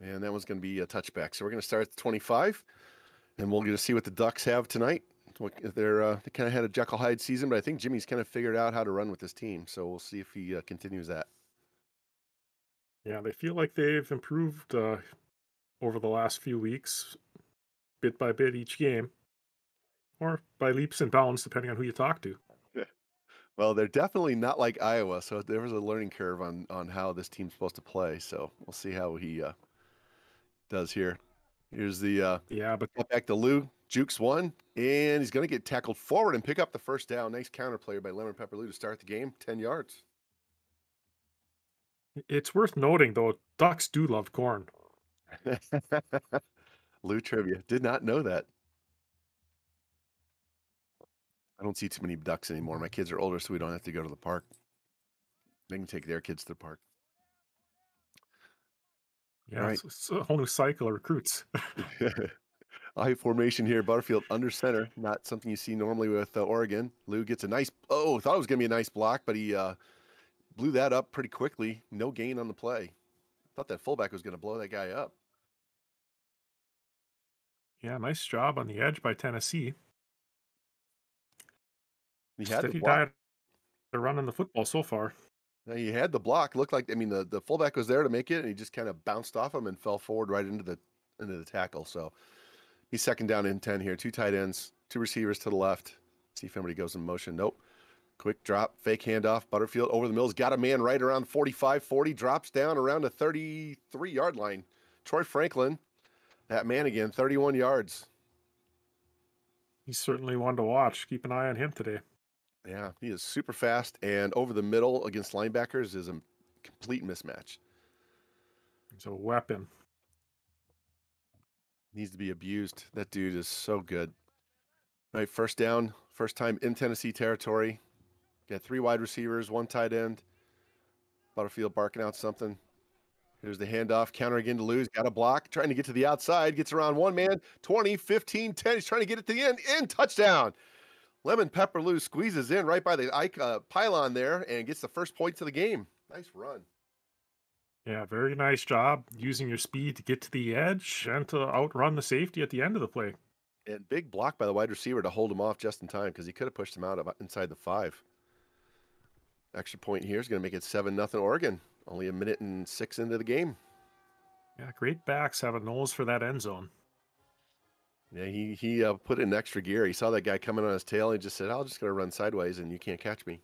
And that one's going to be a touchback. So we're going to start at the 25, and we'll get to see what the Ducks have tonight. They kind of had a Jekyll Hyde season, but I think Jimmy's kind of figured out how to run with this team. So we'll see if he continues that. Yeah, they feel like they've improved over the last few weeks, bit by bit each game, or by leaps and bounds, depending on who you talk to. Yeah. Well, they're definitely not like Iowa, so there was a learning curve on how this team's supposed to play. So we'll see how he does here. Here's the Yeah, but cut back to Lou. Jukes one, and he's going to get tackled forward and pick up the first down. Nice counter play by Lemon Pepper Lou to start the game. 10 yards. it's worth noting, though, Ducks do love corn. Lou trivia. Did not know that. I don't see too many ducks anymore. My kids are older, so we don't have to go to the park. They can take their kids to the park. All Yeah, right. it's a whole new cycle of recruits. I formation here. Butterfield under center. Not something you see normally with Oregon. Lou gets a nice. Oh, thought it was going to be a nice block, but he blew that up pretty quickly. No gain on the play. Thought that fullback was going to blow that guy up. Yeah, nice job on the edge by Tennessee. He had the Steady block. diet of running the football so far. He had the block. Looked like the fullback was there to make it, and he just kind of bounced off him and fell forward right into the tackle. So he's second down and 10 here. Two tight ends, two receivers to the left. See if anybody goes in motion. Nope. Quick drop, fake handoff. Butterfield over the mills. Got a man right around 45, 40. Drops down around the 33-yard line. Troy Franklin, that man again, 31 yards. He's certainly one to watch. Keep an eye on him today. Yeah, he is super fast, and over the middle against linebackers is a complete mismatch. He's a weapon. Needs to be abused. That dude is so good. All right, first down, first time in Tennessee territory. Got three wide receivers, one tight end. Butterfield barking out something. Here's the handoff, counter again to lose. Got a block, trying to get to the outside. Gets around one man, 20, 15, 10. He's trying to get it to the end, and touchdown. Lemon Pepper Lou squeezes in right by the pylon there and gets the first points of the game. Nice run. Yeah, very nice job using your speed to get to the edge and to outrun the safety at the end of the play. And big block by the wide receiver to hold him off just in time because he could have pushed him out inside the 5. Extra point here is going to make it 7-0 Oregon. Only a minute and 6 into the game. Yeah, great backs have a nose for that end zone. Yeah, he put in extra gear. He saw that guy coming on his tail and he just said, "I'm just going to run sideways and you can't catch me."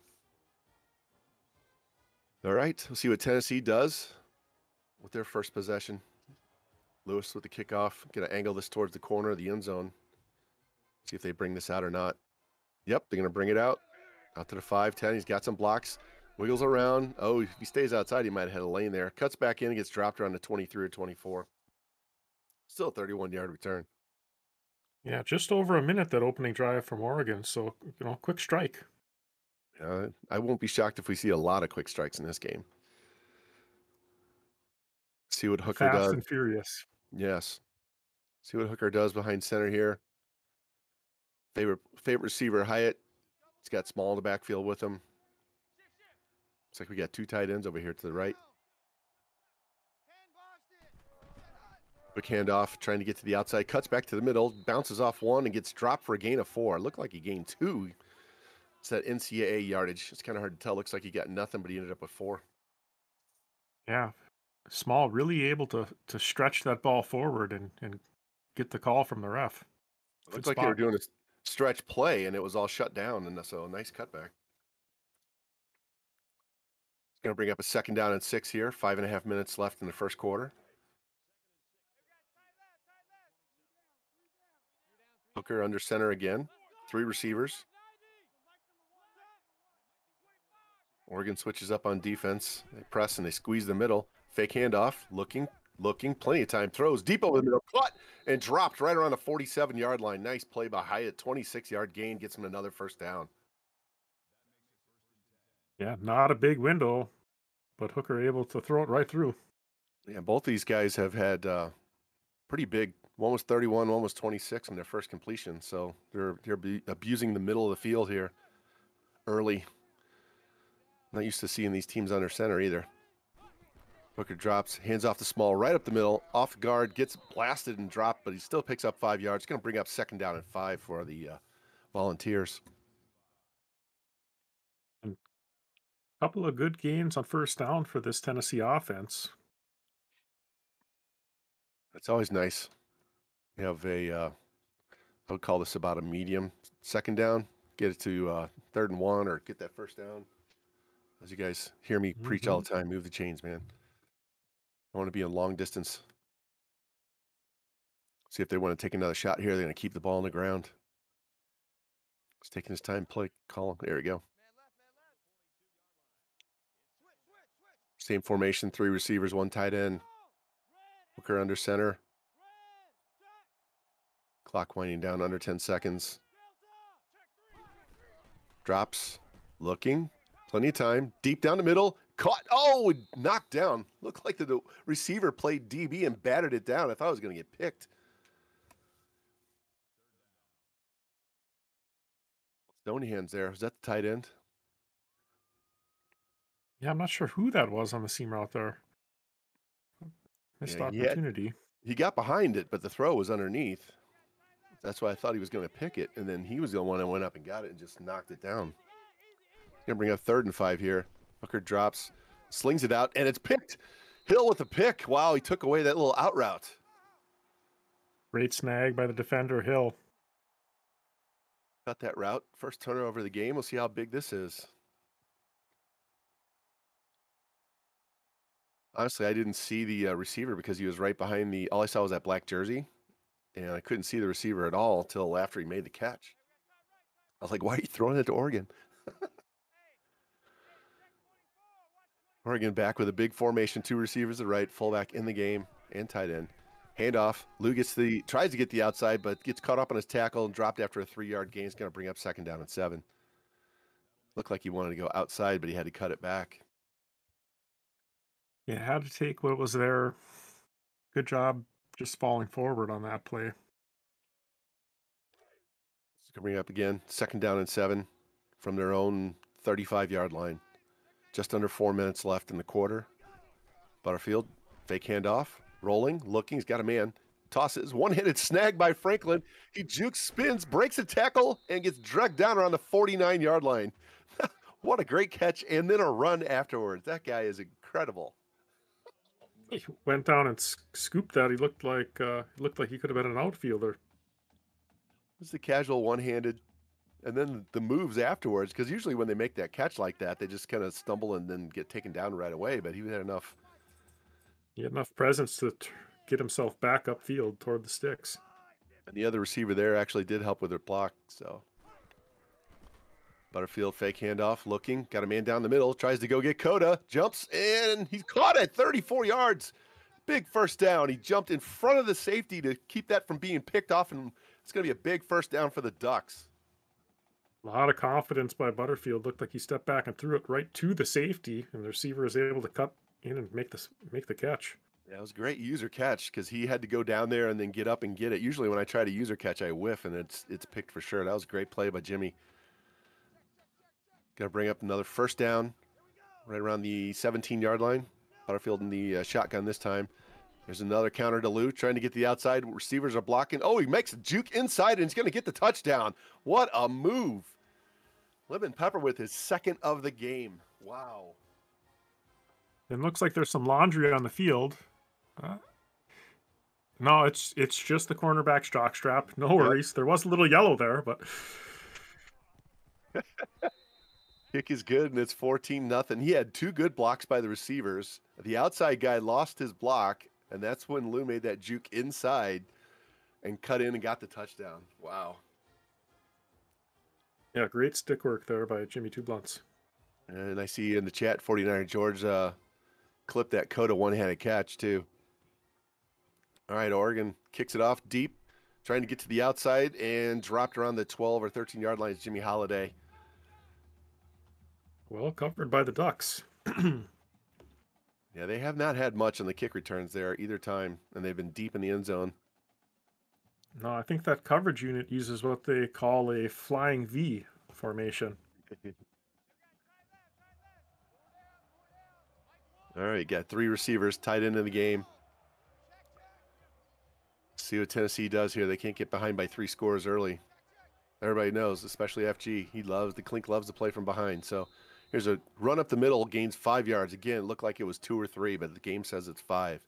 All right, we'll see what Tennessee does with their first possession. Lewis with the kickoff. Going to angle this towards the corner of the end zone. See if they bring this out or not. Yep, they're going to bring it out to the 5-10. He's got some blocks. Wiggles around. Oh, if he stays outside, he might have had a lane there. Cuts back in and gets dropped around the 23 or 24. Still a 31-yard return. Yeah, just over a minute that opening drive from Oregon. So, quick strike. I won't be shocked if we see a lot of quick strikes in this game. See what Hooker Fast does. and furious. Yes. See what Hooker does behind center here. Favorite receiver, Hyatt. He's got Small in the backfield with him. Looks like we got two tight ends over here to the right. Quick handoff, trying to get to the outside. Cuts back to the middle. Bounces off one and gets dropped for a gain of 4. Looked like he gained 2. It's that NCAA yardage. It's kind of hard to tell. Looks like he got nothing, but he ended up with 4. Yeah. Small really able to stretch that ball forward and get the call from the ref. It Good looked like they were spot. doing a stretch play, and it was all shut down, and so a nice cutback. It's going to bring up a second down and 6 here. 5.5 minutes left in the first quarter. Hooker under center again. 3 receivers. Oregon switches up on defense. They press and they squeeze the middle. Fake handoff. Looking. Plenty of time. Throws deep over the middle. Caught and dropped right around the 47-yard line. Nice play by Hyatt. 26-yard gain. Gets him another first down. Yeah, not a big window, but Hooker able to throw it right through. Yeah, both these guys have had pretty big. One was 31, one was 26 in their first completion. So they're abusing the middle of the field here early. Not used to seeing these teams under center either. Hooker drops, hands off the small, right up the middle, off guard, gets blasted and dropped, but he still picks up 5 yards. Going to bring up 2nd down and 5 for the Volunteers. And a couple of good gains on first down for this Tennessee offense. It's always nice. You have I would call this about a medium 2nd down. Get it to 3rd and 1 or get that first down. As you guys hear me preach all the time, move the chains, man. I want to be in long distance. See if they want to take another shot here. They're going to keep the ball on the ground. He's taking his time. Play call. There we go. Same formation, 3 receivers, 1 tight end. Hooker under center. Clock winding down under 10 seconds. Drops. Looking. Plenty of time. Deep down the middle. Caught. Oh, knocked down. Looked like the receiver played DB and batted it down. I thought it was going to get picked. Stony hands there. Was that the tight end? Yeah, I'm not sure who that was on the seam route there. Missed opportunity. He got behind it, but the throw was underneath. That's why I thought he was going to pick it, and then he was the one that went up and got it and just knocked it down. He's going to bring up 3rd and 5 here. Hooker drops, slings it out, and it's picked. Hill with a pick. Wow, he took away that little out route. Great snag by the defender, Hill. Got that route. First turnover of the game. We'll see how big this is. Honestly, I didn't see the receiver because he was right behind the. All I saw was that black jersey, and I couldn't see the receiver at all until after he made the catch. I was like, why are you throwing it to Oregon? Oregon back with a big formation, 2 receivers to the right, fullback in the game, and tight end. Handoff. Lou tries to get the outside, but gets caught up on his tackle and dropped after a 3-yard gain. He's going to bring up 2nd down and 7. Looked like he wanted to go outside, but he had to cut it back. Yeah, had to take what was there. Good job just falling forward on that play. It's going to bring up again, 2nd down and 7 from their own 35-yard line. Just under 4 minutes left in the quarter. Butterfield, fake handoff, rolling, looking. He's got a man. Tosses, one-handed snag by Franklin. He jukes, spins, breaks a tackle, and gets dragged down around the 49-yard line. What a great catch, and then a run afterwards. That guy is incredible. He went down and scooped that. He looked like he could have been an outfielder. It's the casual one-handed, and then the moves afterwards. Because usually when they make that catch like that, they just kind of stumble and then get taken down right away. But he had enough. He had enough presence to get himself back upfield toward the sticks. And the other receiver there actually did help with their block. So Butterfield fake handoff, looking, got a man down the middle, tries to go get Coda, jumps, and he's caught at 34 yards. Big first down. He jumped in front of the safety to keep that from being picked off, and it's going to be a big first down for the Ducks. A lot of confidence by Butterfield. Looked like he stepped back and threw it right to the safety, and the receiver was able to cut in and make the catch. Yeah, it was a great user catch because he had to go down there and then get up and get it. Usually when I try to user catch, I whiff, and it's picked for sure. That was a great play by Jimmy. Going to bring up another first down right around the 17-yard line. Butterfield in the shotgun this time. There's another counter to Lou, trying to get the outside. Receivers are blocking. Oh, he makes a juke inside, and he's going to get the touchdown. What a move. Lemon Pepper with his 2nd of the game. Wow. It looks like there's some laundry on the field. No, it's just the cornerback's jockstrap. No worries. Yep. There was a little yellow there, but... Kick is good, and it's 14-0. He had 2 good blocks by the receivers. The outside guy lost his block, and that's when Lou made that juke inside and cut in and got the touchdown. Wow. Yeah, great stick work there by Jimmy Two Blunts. And I see in the chat, 49er George clipped that Coda one-handed catch, too. All right, Oregon kicks it off deep, trying to get to the outside, and dropped around the 12 or 13-yard line is Jimmy Holiday. Well covered by the Ducks. Yeah, they have not had much on the kick returns there either time, and they've been deep in the end zone. No, I think that coverage unit uses what they call a flying V formation. All right, got 3 receivers tied into the game. See what Tennessee does here. They can't get behind by 3 scores early. Everybody knows, especially FG. The Clink loves to play from behind. So here's a run up the middle, gains 5 yards. Again, it looked like it was 2 or 3, but the game says it's 5.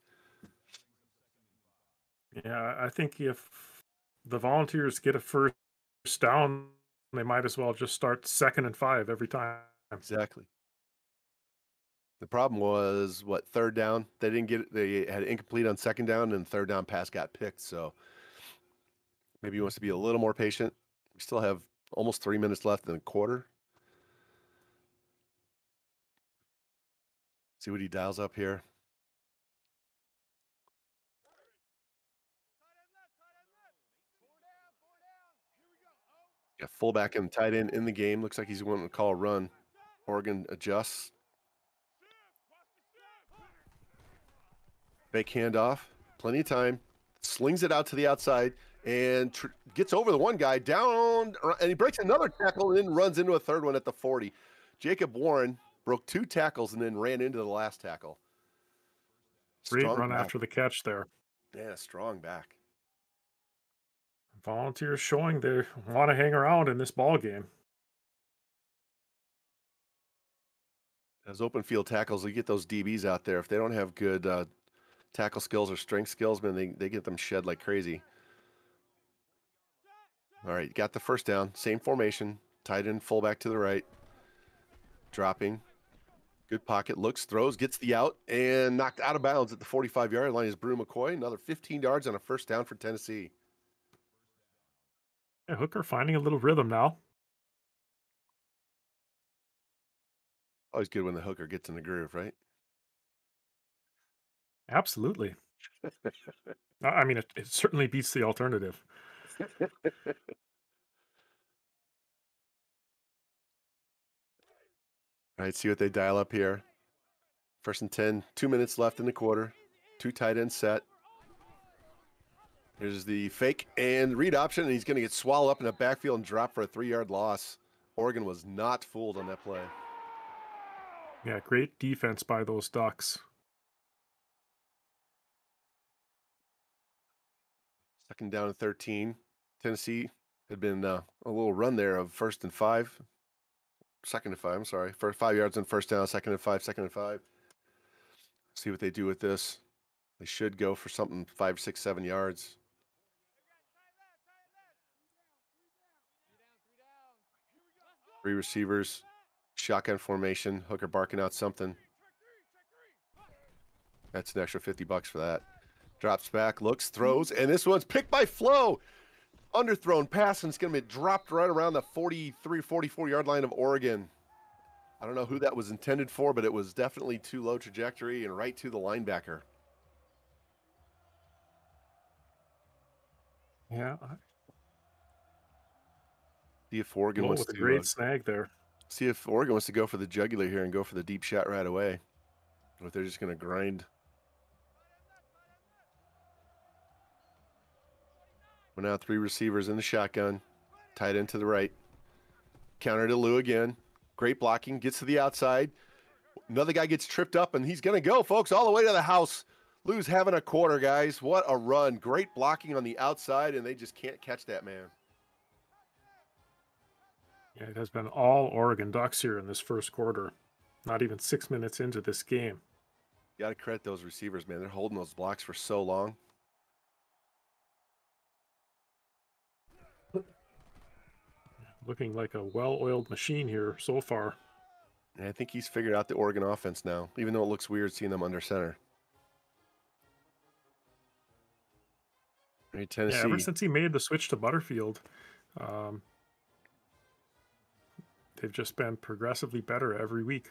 Yeah, I think if the Volunteers get a first down, they might as well just start 2nd and 5 every time. Exactly. The problem was what, third down? They didn't get it. They had it incomplete on second down, and third down pass got picked. So maybe he wants to be a little more patient. We still have almost 3 minutes left in the quarter. See what he dials up here. Got fullback and tight end in the game. Looks like he's going to call a run. Oregon adjusts. Fake handoff. Plenty of time. Slings it out to the outside and gets over the one guy down, and he breaks another tackle and then runs into a third one at the 40. Jacob Warren broke 2 tackles and then ran into the last tackle. Great Strong run back. after the catch there. Yeah, strong back. Volunteers showing they want to hang around in this ball game. As open field tackles, we get those DBs out there. If they don't have good tackle skills or strength skills, man, they get them shed like crazy. All right, got the first down. Same formation. Tight end, fullback to the right. Dropping. Good pocket. Looks, throws, gets the out, and knocked out of bounds at the 45-yard line is Brew McCoy. Another 15 yards on a first down for Tennessee. Yeah, Hooker finding a little rhythm now. Always good when the hooker gets in the groove, right? Absolutely. I mean, it certainly beats the alternative. All right, see what they dial up here. First and 10, 2 minutes left in the quarter. 2 tight ends set. Here's the fake and read option, and he's going to get swallowed up in the backfield and drop for a 3-yard loss. Oregon was not fooled on that play. Yeah, great defense by those Ducks. Second down and 13. Tennessee had been a little run there of second and 5. I'm sorry. For 5 yards on first down, second and 5, second and 5. See what they do with this. They should go for something 5, 6, 7 yards. Three receivers, shotgun formation, Hooker barking out something. That's an extra $50 for that. Drops back, looks, throws, and this one's picked by Flo. Underthrown pass, and it's going to be dropped right around the 43, 44-yard line of Oregon. I don't know who that was intended for, but it was definitely too low trajectory and right to the linebacker. Yeah, See if Oregon wants with a to great snag there. see if Oregon wants to go for the jugular here and go for the deep shot right away. Or if they're just going to grind. We're now 3 receivers in the shotgun. Tight end to the right. Counter to Lou again. Great blocking. Gets to the outside. Another guy gets tripped up, and he's going to go, folks, all the way to the house. Lou's having a quarter, guys. What a run. Great blocking on the outside, and they just can't catch that man. Yeah, it has been all Oregon Ducks here in this first quarter. Not even 6 minutes into this game. You got to credit those receivers, man. They're holding those blocks for so long. Looking like a well-oiled machine here so far. And I think he's figured out the Oregon offense now, even though it looks weird seeing them under center. Right, Tennessee. Yeah, ever since he made the switch to Butterfield, they've just been progressively better every week.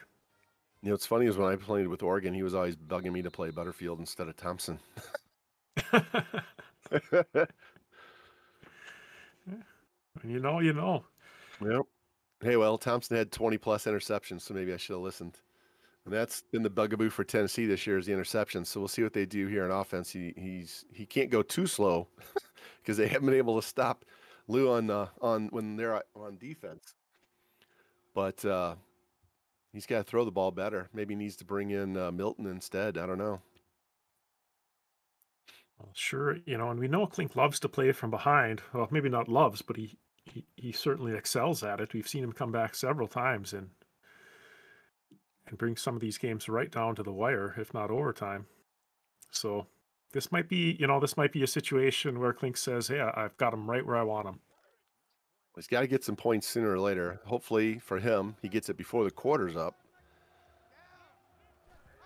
You know, what's funny is when I played with Oregon, he was always bugging me to play Butterfield instead of Thompson. You know. Yep. Hey, well, Thompson had 20+ interceptions, so maybe I should have listened. And that's been the bugaboo for Tennessee this year is the interceptions. So we'll see what they do here in offense. He can't go too slow because they haven't been able to stop Lou on when they're on defense. But He's got to throw the ball better. Maybe he needs to bring in Milton instead. I don't know. Well, sure, and we know Klink loves to play from behind. Well, maybe not loves, but he certainly excels at it. We've seen him come back several times and bring some of these games right down to the wire, if not overtime. So this might be a situation where Klink says, "Hey, I've got him right where I want him." He's got to get some points sooner or later. Hopefully for him, he gets it before the quarter's up.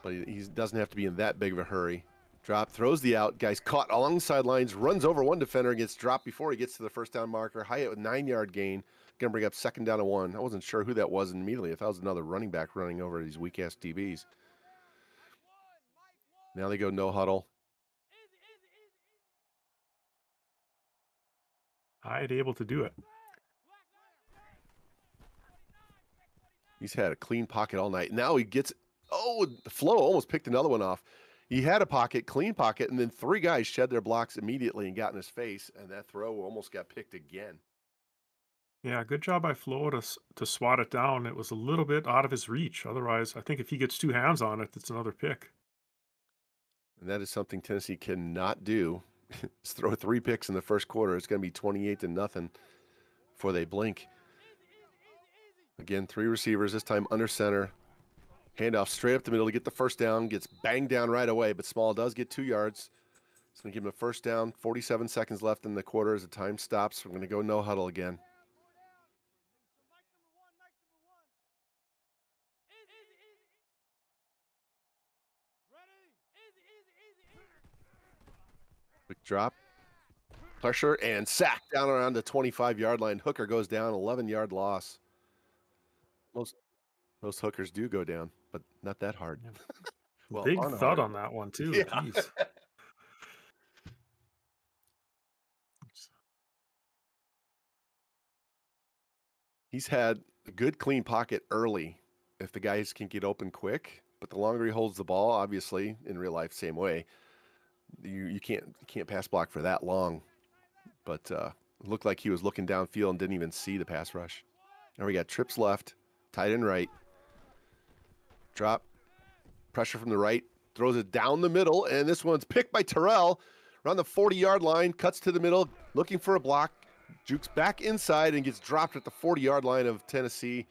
But he doesn't have to be in that big of a hurry. Drop, throws the out. Guy's caught along the sidelines, runs over one defender, gets dropped before he gets to the first down marker. Hyatt with 9-yard gain. Going to bring up 2nd down and 1. I wasn't sure who that was immediately. I thought it was another running back running over these weak-ass DBs. Now they go no huddle. Hyatt able to do it. He's had a clean pocket all night. Now he gets, Flo almost picked another one off. He had a pocket, clean pocket, and then 3 guys shed their blocks immediately and got in his face, and that throw almost got picked again. Yeah, good job by Flo to swat it down. It was a little bit out of his reach. Otherwise, I think if he gets 2 hands on it, it's another pick. And that is something Tennessee cannot do. Is throw 3 picks in the first quarter. It's going to be 28-0 before they blink. Again, 3 receivers, this time under center. Handoff straight up the middle to get the first down. Gets banged down right away, but Small does get 2 yards. It's going to give him a first down. 47 seconds left in the quarter as the time stops. We're going to go no huddle again. Quick drop. Pressure and sack down around the 25-yard line. Hooker goes down, 11-yard loss. Most hookers do go down, but not that hard. Yeah. Well, Big thud on that one too. Yeah. Jeez. He's had a good clean pocket early if the guys can get open quick, but the longer he holds the ball, obviously in real life, same way. You can't pass block for that long. But it looked like he was looking downfield and didn't even see the pass rush. Now we got trips left, tight end right. Drop, pressure from the right, throws it down the middle, and this one's picked by Terrell around the 40-yard line, cuts to the middle, looking for a block, jukes back inside and gets dropped at the 40-yard line of Tennessee.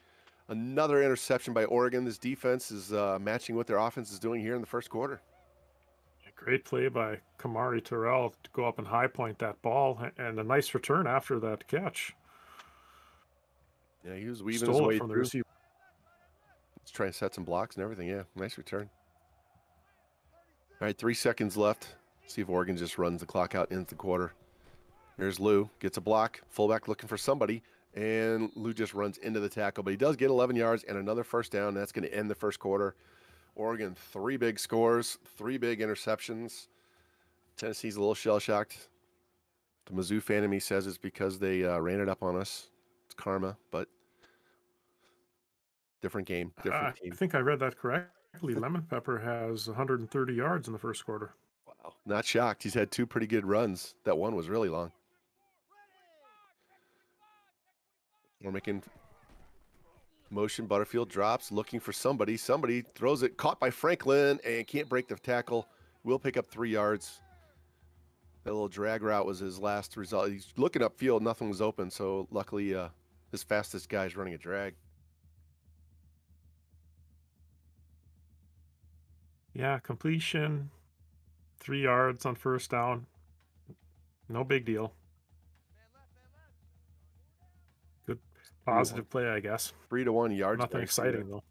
Another interception by Oregon. This defense is matching what their offense is doing here in the first quarter. Great play by Kamari Terrell to go up and high point that ball, and a nice return after that catch. Yeah, he was weaving his way from the through. receiver. Let's try and set some blocks and everything. Yeah, nice return. All right, 3 seconds left. See if Oregon just runs the clock out into the quarter. Here's Lou, gets a block, fullback looking for somebody, and Lou just runs into the tackle. But he does get 11 yards and another first down. That's going to end the first quarter. Oregon, 3 big scores, 3 big interceptions. Tennessee's a little shell-shocked. The Mizzou fan in me says it's because they ran it up on us. It's karma, but different game, different team. I think I read that correctly. Lemon Pepper has 130 yards in the first quarter. Wow, not shocked. He's had 2 pretty good runs. That one was really long. We're making motion. Butterfield drops, looking for somebody. Somebody throws it, caught by Franklin, and can't break the tackle. Will pick up 3 yards. That little drag route was his last result. He's looking upfield, nothing was open, so luckily his fastest guy is running a drag. Yeah, completion, 3 yards on first down. No big deal. Good positive play, I guess. 3-1 yards. Nothing exciting though.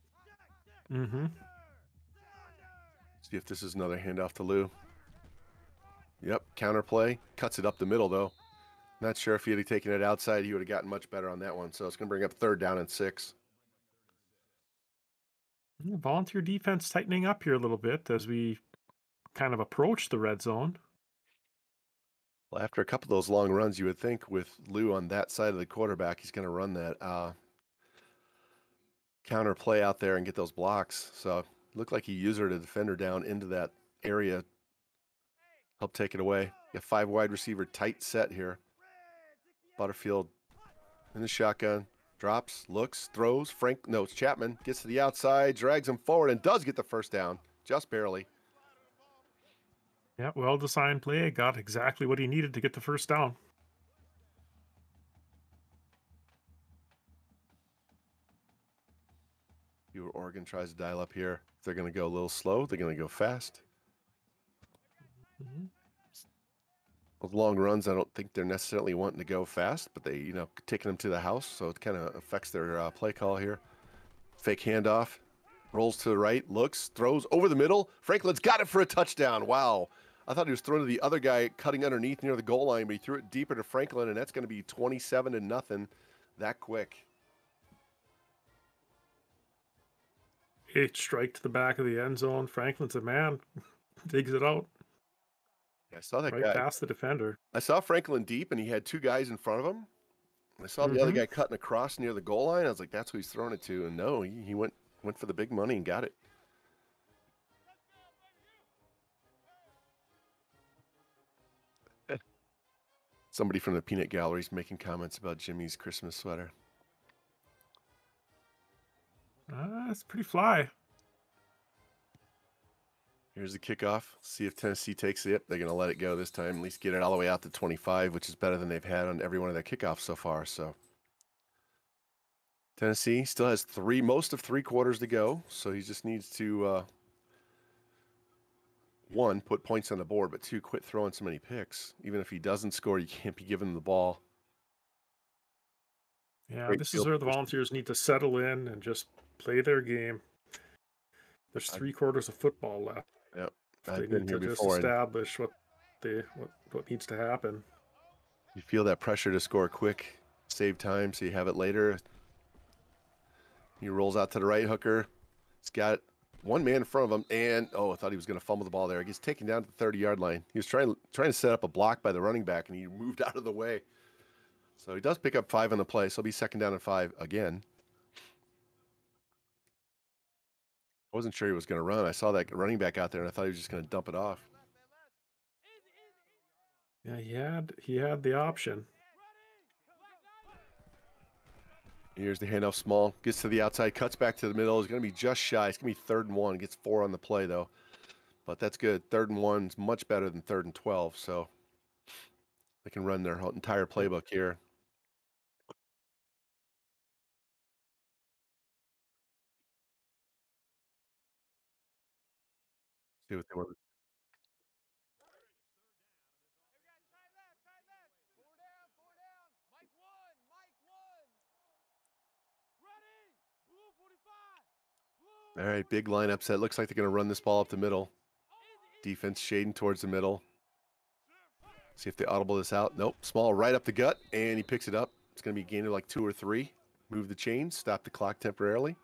Mm-hmm. See if this is another handoff to Lou. Yep, counter play. Cuts it up the middle, though. Not sure if he had taken it outside, he would have gotten much better on that one. So it's going to bring up 3rd down and 6. Volunteer defense tightening up here a little bit as we kind of approach the red zone. Well, after a couple of those long runs, you would think with Lou on that side of the quarterback, he's going to run that counter play out there and get those blocks. So it looked like he used her to defender down into that area. Help take it away. Got 5 wide receiver tight set here. Butterfield in the shotgun. Drops, looks, throws. No, it's Chapman. Gets to the outside, drags him forward, and does get the first down. Just barely. Yeah, well-designed play. Got exactly what he needed to get the first down. See what Oregon tries to dial up here. If they're going to go a little slow, they're going to go fast. Mhm. Those long runs, I don't think they're necessarily wanting to go fast, but they, taking them to the house, so it kind of affects their play call here. Fake handoff, rolls to the right, looks, throws over the middle. Franklin's got it for a touchdown. Wow. I thought he was throwing to the other guy cutting underneath near the goal line, but he threw it deeper to Franklin, and that's going to be 27-0 that quick. Strike to the back of the end zone. Franklin's a man. Digs it out. Yeah, I saw that right guy. past the defender. I saw Franklin deep, and he had two guys in front of him. I saw the other guy cutting across near the goal line. I was like, that's who he's throwing it to. And no, he went for the big money and got it. Somebody from the peanut gallery is making comments about Jimmy's Christmas sweater. It's pretty fly. Here's the kickoff. See if Tennessee takes it. They're going to let it go this time. At least get it all the way out to 25, which is better than they've had on every one of their kickoffs so far. So Tennessee still has most of 3 quarters to go. So he just needs to, 1, put points on the board, but 2, quit throwing so many picks. Even if he doesn't score, you can't be giving him the ball. Yeah, Great this is field where the position. Volunteers need to settle in and just play their game. There's 3 quarters of football left. Yep. They I've been need here to just before. establish what needs to happen. You feel that pressure to score quick, save time, so you have it later. He rolls out to the right, Hooker. He's got one man in front of him, and I thought he was going to fumble the ball there. He gets taken down to the 30-yard line. He was trying to set up a block by the running back, and he moved out of the way. So he does pick up 5 on the play, so he'll be 2nd down and 5 again. I wasn't sure he was going to run. I saw that running back out there, and I thought he was just going to dump it off. Yeah, he had the option. Here's the handoff. Small gets to the outside, cuts back to the middle. He's going to be just shy. It's going to be 3rd and 1. Gets 4 on the play though, but that's good. 3rd and 1 is much better than 3rd and 12. So they can run their whole entire playbook here. See what they want. All right, big line upset. Looks like they're going to run this ball up the middle. Defense shading towards the middle. See if they audible this out. Nope. Small right up the gut, and he picks it up. It's going to be a gain of like 2 or 3. Move the chains, stop the clock temporarily.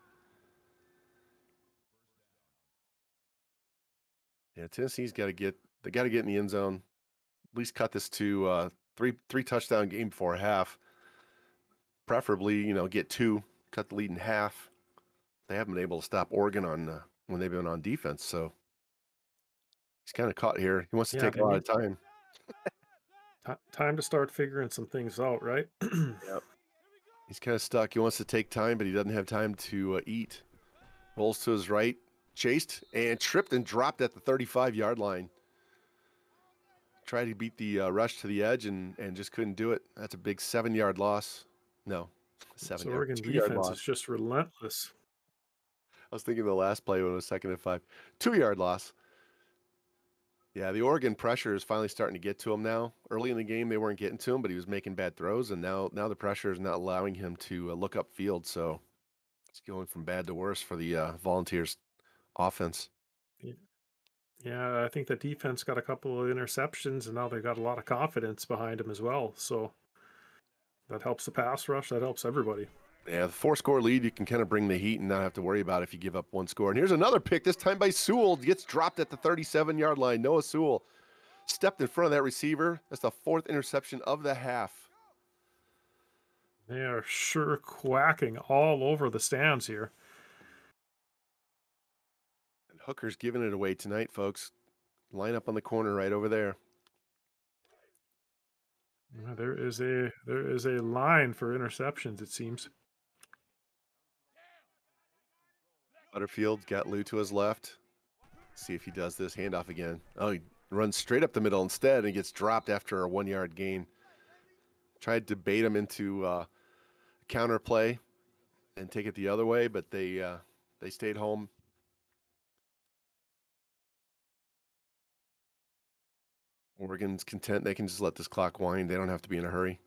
Yeah, Tennessee's got to get in the end zone. At least cut this to three touchdown game before half. Preferably, get 2, cut the lead in half. They haven't been able to stop Oregon on when they've been on defense, so he's kind of caught here. He wants to take a lot of time. Time to start figuring some things out, right? Yep. He's kind of stuck. He wants to take time, but he doesn't have time to eat. Rolls to his right, chased and tripped and dropped at the 35-yard line. Tried to beat the rush to the edge and just couldn't do it. That's a big 7-yard loss. No, 7 Oregon 2-yard defense loss. is just relentless. I was thinking the last play when it was 2nd and 5. 2-yard loss. Yeah, the Oregon pressure is finally starting to get to him now. Early in the game, they weren't getting to him, but he was making bad throws, and now the pressure is not allowing him to look upfield. So it's going from bad to worse for the Volunteers offense. Yeah, I think the defense got a couple of interceptions, and now they got a lot of confidence behind them as well. So that helps the pass rush. That helps everybody. Yeah, the 4-score lead, you can kind of bring the heat and not have to worry about if you give up 1 score. And here's another pick, this time by Sewell. Gets dropped at the 37-yard line. Noah Sewell stepped in front of that receiver. That's the 4th interception of the half. They are sure quacking all over the stands here. And Hooker's giving it away tonight, folks. Line up on the corner right over there. There is a line for interceptions, it seems. Butterfield got Lou to his left. See if he does this handoff again. Oh, he runs straight up the middle instead and gets dropped after a 1-yard gain. Tried to bait him into counter play and take it the other way, but they stayed home. Oregon's content. They can just let this clock wind. They don't have to be in a hurry.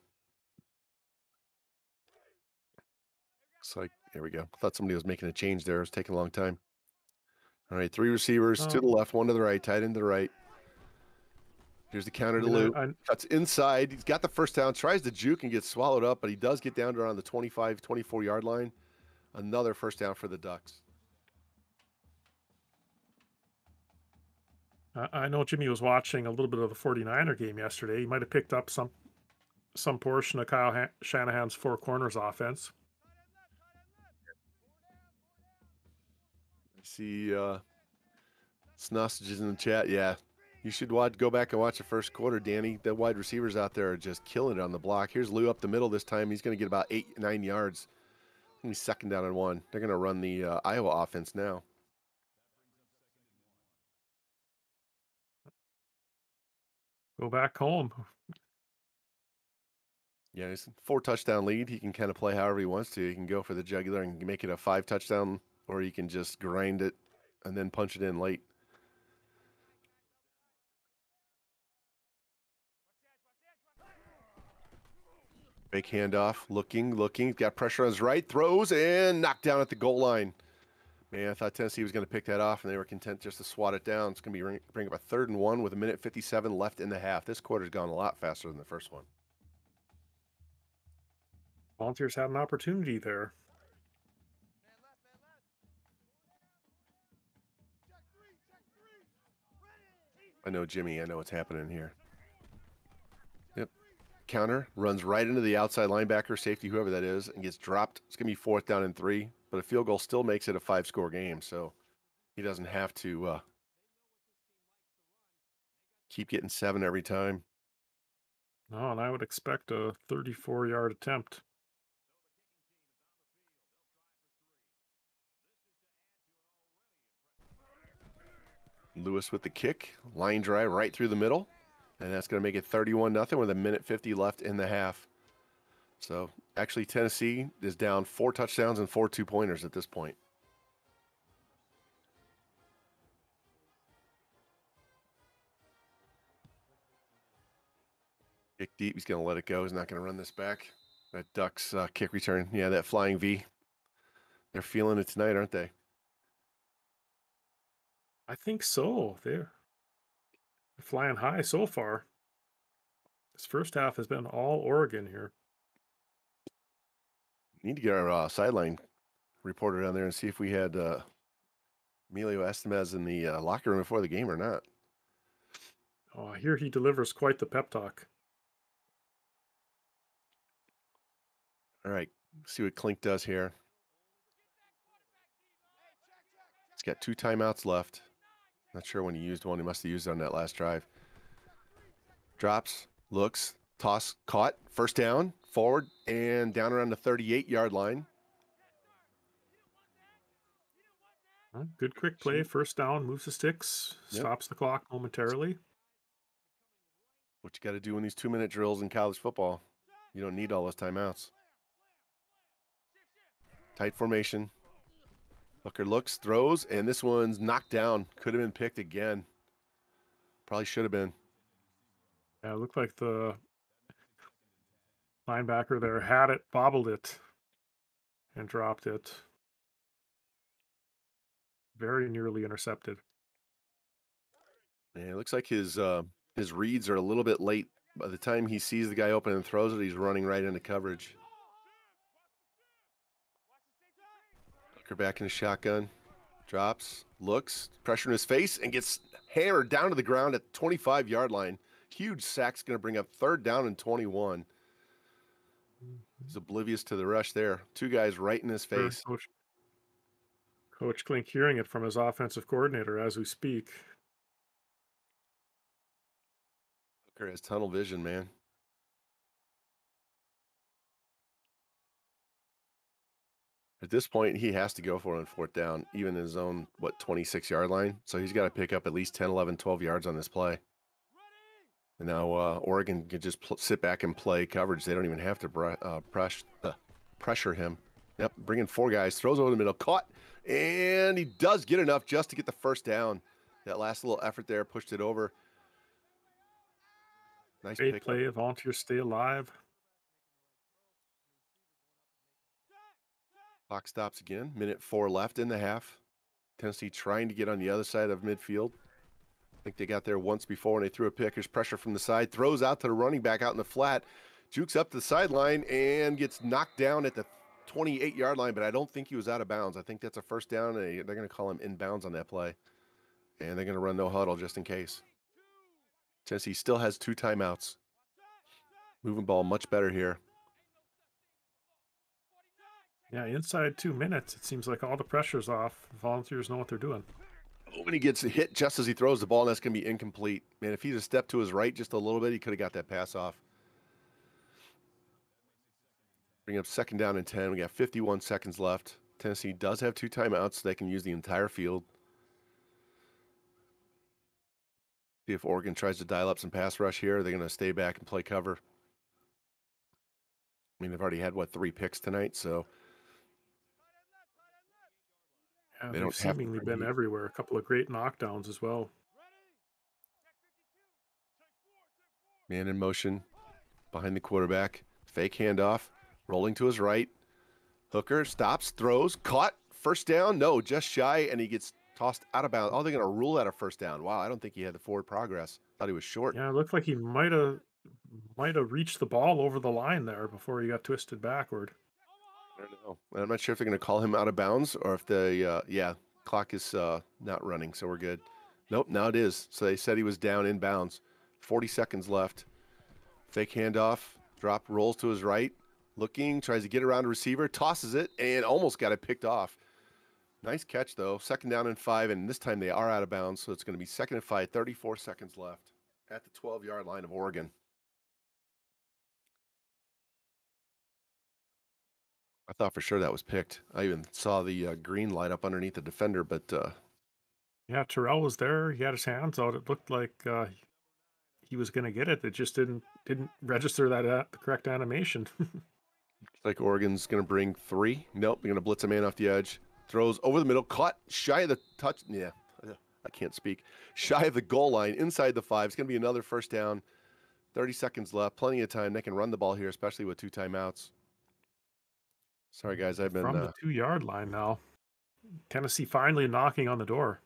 It's like, there we go. Thought somebody was making a change there. It was taking a long time. All right, 3 receivers to the left, 1 to the right, tight end to the right. Here's the counter to Lou. Cuts inside. He's got the first down, tries to juke and gets swallowed up, but he does get down to around the 25, 24-yard line. Another first down for the Ducks. I know Jimmy was watching a little bit of the 49er game yesterday. He might have picked up some portion of Kyle Shanahan's four corners offense. I see Snossages in the chat. Yeah, you should go back and watch the first quarter, Danny. The wide receivers out there are just killing it on the block. Here's Lou up the middle this time. He's going to get about 8-9 yards. He's second down and 1. They're going to run the Iowa offense now. Go back home. Yeah, it's a 4-touchdown lead. He can kind of play however he wants to. He can go for the jugular and make it a 5-touchdown, or he can just grind it and then punch it in late. Fake handoff, looking, got pressure on his right, throws, and knocked down at the goal line. Man, I thought Tennessee was going to pick that off, and they were content just to swat it down. It's going to bring up a 3rd and 1 with 1:57 left in the half. This quarter's gone a lot faster than the first one. Volunteers had an opportunity there. I know, Jimmy. I know what's happening here. Yep. Counter, runs right into the outside linebacker, safety, whoever that is, and gets dropped. It's going to be 4th down and 3, but a field goal still makes it a 5-score game, so he doesn't have to keep getting 7 every time. No, and I would expect a 34-yard attempt. Lewis with the kick, line drive right through the middle, and that's going to make it 31-0 with 1:50 left in the half. So actually Tennessee is down 4 touchdowns and 4 2-pointers at this point. Kick deep, he's going to let it go. He's not going to run this back. That Ducks kick return. Yeah, that flying V. They're feeling it tonight, aren't they? I think so. They're flying high so far. This first half has been all Oregon here. Need to get our sideline reporter down there and see if we had Emilio Estevez in the locker room before the game or not. Oh, I hear he delivers quite the pep talk. All right, see what Klink does here. He's got 2 timeouts left. Not sure when he used one. He must have used it on that last drive. Drops, looks, toss, caught, first down, forward, and down around the 38-yard line. Good quick play, first down, moves the sticks, stops the clock momentarily. What you got to do in these 2-minute drills in college football. You don't need all those timeouts. Tight formation. Hooker looks, throws, and this one's knocked down. Could have been picked again. Probably should have been. Yeah, it looked like the linebacker there had it, bobbled it, and dropped it. Very nearly intercepted. Yeah, it looks like his reads are a little bit late. By the time he sees the guy open and throws it, he's running right into coverage. Hooker back in the shotgun. Drops, looks, pressure in his face, and gets hammered down to the ground at the 25-yard line. Huge sack's going to bring up 3rd down and 21. He's oblivious to the rush there. 2 guys right in his face. Coach Klink hearing it from his offensive coordinator as we speak. Hooker has tunnel vision, man. At this point, he has to go for it on fourth down, even in his own, 26-yard line. So he's got to pick up at least 10, 11, 12 yards on this play. And now Oregon can just sit back and play coverage. They don't even have to pressure him. Yep, bringing four guys, throws over the middle, caught, and he does get enough just to get the first down. That last little effort there pushed it over. Nice Great pick. play. Volunteers stay alive. Clock stops again. Minute 4 left in the half. Tennessee trying to get on the other side of midfield. I think they got there once before when they threw a pick. There's pressure from the side. Throws out to the running back out in the flat. Jukes up to the sideline and gets knocked down at the 28-yard line, but I don't think he was out of bounds. I think that's a first down. They're going to call him inbounds on that play. And they're going to run no huddle just in case. Tennessee still has 2 timeouts. Moving ball much better here. Yeah, inside 2 minutes, it seems like all the pressure's off. Volunteers know what they're doing. When he gets hit just as he throws the ball, and that's going to be incomplete. Man, if he'd have stepped to his right just a little bit, he could have got that pass off. Bring up second down and 10. We got 51 seconds left. Tennessee does have 2 timeouts, so they can use the entire field. See if Oregon tries to dial up some pass rush here. They're going to stay back and play cover. I mean, they've already had, 3 picks tonight, so Yeah, they they've don't have to seemingly bring been heat. everywhere. A couple of great knockdowns as well. Man in motion behind the quarterback. Fake handoff. Rolling to his right. Hooker stops, throws, caught. First down. No, just shy, and he gets tossed out of bounds. Oh, they're going to rule that a first down. Wow, I don't think he had the forward progress. Thought he was short. Yeah, it looked like he might have reached the ball over the line there before he got twisted backward. I don't know. I'm not sure if they're going to call him out of bounds or if the clock is not running, so we're good. Nope, now it is. So they said he was down in bounds. 40 seconds left. Fake handoff, drop, rolls to his right. Looking, tries to get around a receiver, tosses it, and almost got it picked off. Nice catch, though. Second down and 5, and this time they are out of bounds, so it's going to be second and 5, 34 seconds left at the 12-yard line of Oregon. I thought for sure that was picked. I even saw the green light up underneath the defender, but Yeah, Terrell was there. He had his hands out. It looked like he was going to get it. It just didn't register that the correct animation. looks like Oregon's going to bring 3. Nope, they're going to blitz a man off the edge. Throws over the middle, caught shy of the touch. Yeah, I can't speak. Shy of the goal line, inside the 5. It's going to be another first down. 30 seconds left. Plenty of time. They can run the ball here, especially with 2 timeouts. Sorry, guys. I've been From the 2-yard line now. Tennessee finally knocking on the door.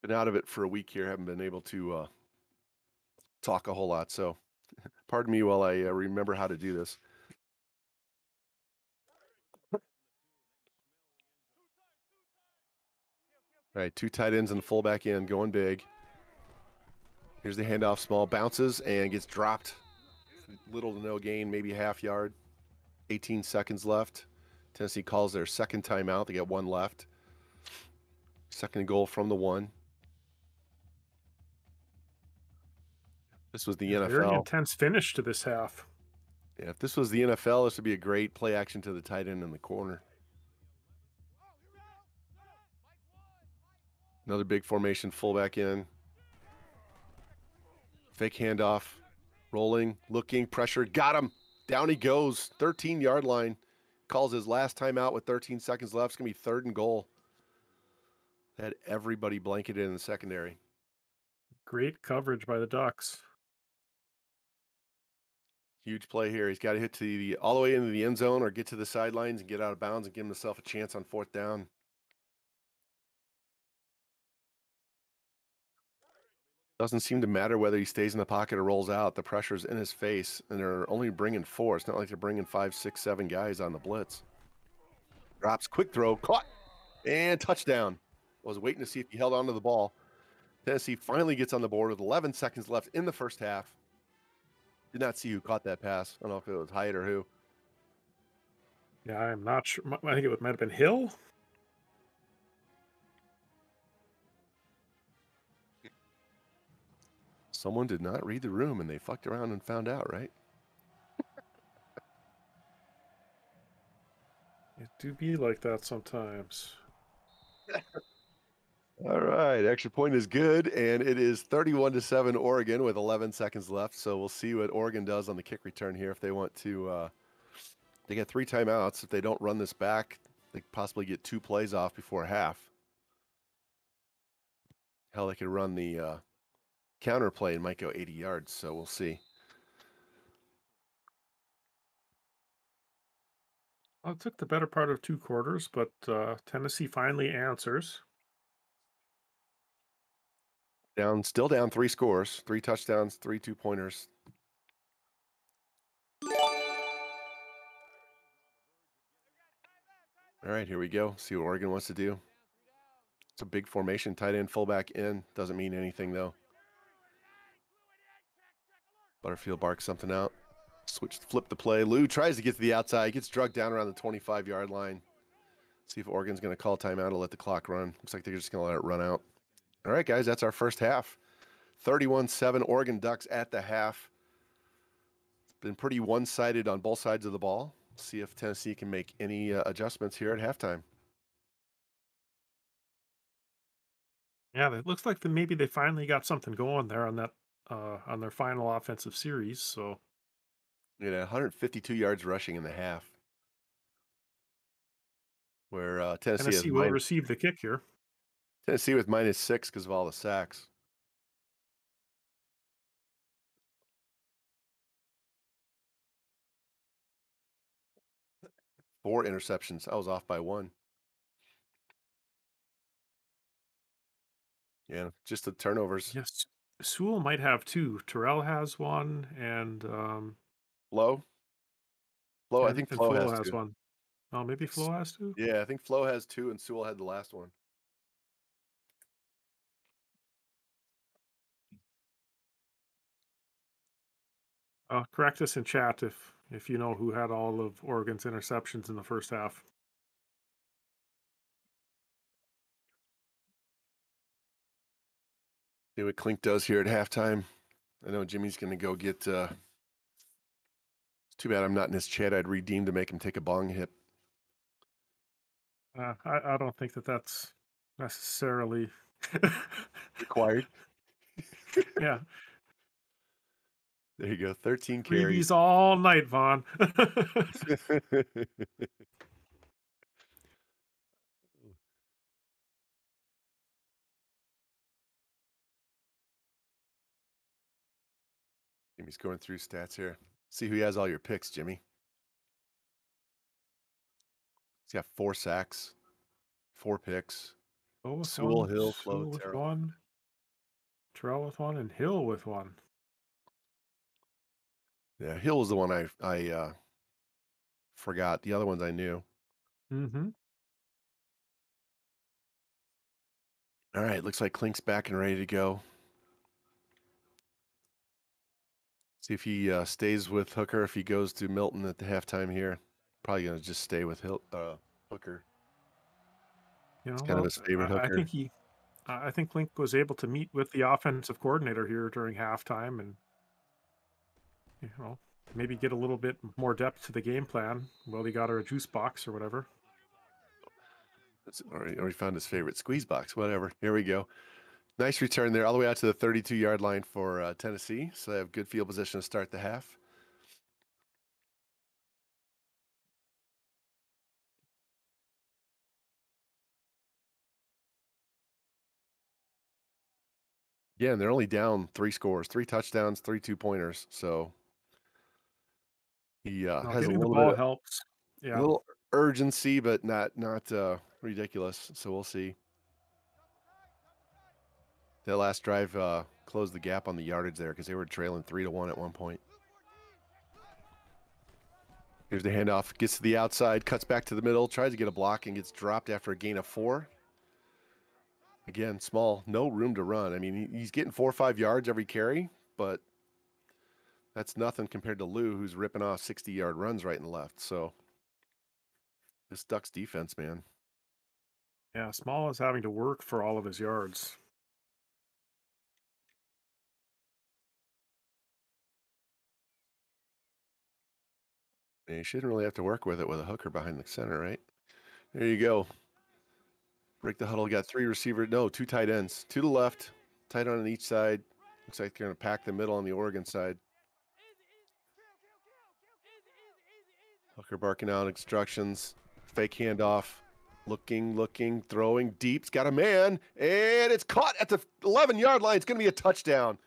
been out of it for a week here. Haven't been able to talk a whole lot. So pardon me while I remember how to do this. All right, 2 tight ends and the fullback end going big. Here's the handoff, small, bounces and gets dropped. Little to no gain, maybe a half yard. 18 seconds left. Tennessee calls their second timeout. They got 1 left. Second goal from the 1. This was the Very NFL. intense finish to this half. Yeah, if this was the NFL, this would be a great play action to the tight end in the corner. Another big formation, fullback in. Fake handoff. Rolling, looking, pressure, got him. Down he goes. 13-yard line. Calls his last timeout with 13 seconds left. It's going to be 3rd and goal. Had everybody blanketed in the secondary. Great coverage by the Ducks. Huge play here. He's got to hit to all the way into the end zone or get to the sidelines and get out of bounds and give himself a chance on 4th down. Doesn't seem to matter whether he stays in the pocket or rolls out. The pressure's in his face, and they're only bringing 4. It's not like they're bringing 5, 6, 7 guys on the blitz. Drops, quick throw, caught, and touchdown. I was waiting to see if he held onto the ball. Tennessee finally gets on the board with 11 seconds left in the first half. Did not see who caught that pass. I don't know if it was Hyatt or who. Yeah, I'm not sure. I think it might have been Hill. Someone did not read the room, and they fucked around and found out, right? It do be like that sometimes. All right, extra point is good, and it is 31-7 Oregon with 11 seconds left. So we'll see what Oregon does on the kick return here. If they want to, they get 3 timeouts. If they don't run this back, they could possibly get 2 plays off before half. Hell, they could run the counter play and might go 80 yards. So we'll see. Well, it took the better part of 2 quarters, but Tennessee finally answers. Still down 3 scores, 3 touchdowns, 3 2-pointers. All right, here we go. See what Oregon wants to do. It's a big formation, tight end, fullback in. Doesn't mean anything though. Butterfield barks something out. Flip the play. Lou tries to get to the outside. Gets drugged down around the 25-yard line. See if Oregon's going to call timeout or let the clock run. Looks like they're just going to let it run out. All right, guys, that's our first half. 31-7 Oregon Ducks at the half. It's been pretty one-sided on both sides of the ball. See if Tennessee can make any adjustments here at halftime. Yeah, it looks like maybe they finally got something going there on that on their final offensive series. So 152 yards rushing in the half. Where Tennessee has Tennessee will receive the kick here. Tennessee with -6 because of all the sacks. Four interceptions. I was off by 1. Yeah, just the turnovers. Yes, Sewell might have 2. Terrell has 1, and Flo? Flo, I and, think and Flo Flo has has 2. 1. Oh, maybe Flo has 2. Yeah, I think Flo has 2 and Sewell had the last one. Correct us in chat if you know who had all of Oregon's interceptions in the first half. See what Klink does here at halftime. I know Jimmy's going to go get. It's too bad I'm not in his chat. I'd redeem to make him take a bong hit. I don't think that's necessarily. Required. Yeah, There you go. 13 carries. freebies all night, Vaughn. Jimmy's going through stats here. See who has all your picks, Jimmy. He's got 4 sacks, 4 picks. Oh, with Sewell, 1, Hill, Flo, Sewell with Terrell. 1, Terrell with 1, and Hill with 1. Yeah, Hill was the one I forgot. The other ones I knew. Mm-hmm. All right, looks like Klink's back and ready to go. See if he stays with Hooker. If he goes to Milton at the halftime here, probably going to just stay with Hooker. You It's know, kind of well, his favorite I Hooker. think I think Link was able to meet with the offensive coordinator here during halftime, and maybe get a little bit more depth to the game plan. Well, he got her a juice box or whatever. That's already found his favorite squeeze box. Whatever. Here we go. Nice return there, all the way out to the 32-yard line for Tennessee. So they have good field position to start the half. Yeah, and they're only down 3 scores, 3 touchdowns, 3 2-pointers. So he Now, has a getting the little bit ball of helps. a Yeah. little urgency, but not ridiculous. So we'll see. That last drive closed the gap on the yardage there because they were trailing 3-1 at one point. Here's the handoff. Gets to the outside, cuts back to the middle, tries to get a block, and gets dropped after a gain of 4. Again, small, no room to run. I mean, he's getting 4 or 5 yards every carry, but that's nothing compared to Lou, who's ripping off 60-yard runs right and left. So this Ducks defense, man. Yeah, Small is having to work for all of his yards. And you shouldn't really have to work with it with a Hooker behind the center, right? There you go. Break the huddle. Got two tight ends. To the left, tight end on each side. Looks like they're going to pack the middle on the Oregon side. Hooker barking out instructions. Fake handoff. Looking, throwing deep. It's got a man, and it's caught at the 11-yard line. It's going to be a touchdown.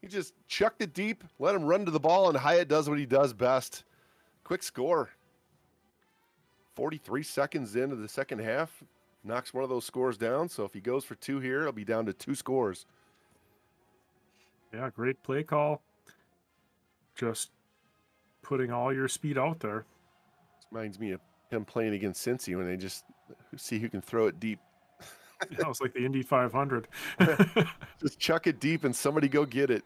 He just chucked it deep, let him run to the ball, and Hyatt does what he does best. Quick score. 43 seconds into the second half. Knocks one of those scores down. So if he goes for 2 here, he'll be down to 2 scores. Yeah, great play call. Just putting all your speed out there. Reminds me of him playing against Cincy when they just see who can throw it deep. Yeah, it's like the Indy 500. Just chuck it deep and somebody go get it.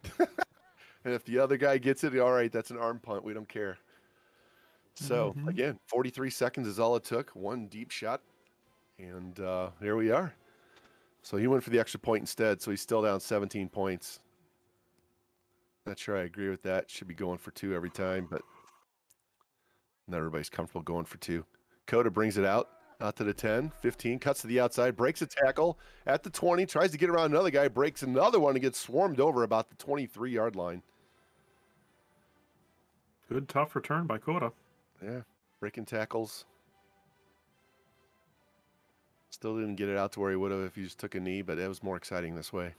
And if the other guy gets it, all right, that's an arm punt. We don't care. So, again, 43 seconds is all it took. One deep shot. And here we are. So he went for the extra point instead. So he's still down 17 points. Not sure I agree with that. Should be going for 2 every time, but not everybody's comfortable going for 2. Coda brings it out to the 10, 15, cuts to the outside, breaks a tackle at the 20, tries to get around another guy, breaks another one and gets swarmed over about the 23-yard line. Good, tough return by Coda. Yeah, breaking tackles. Still didn't get it out to where he would have if he just took a knee, but it was more exciting this way.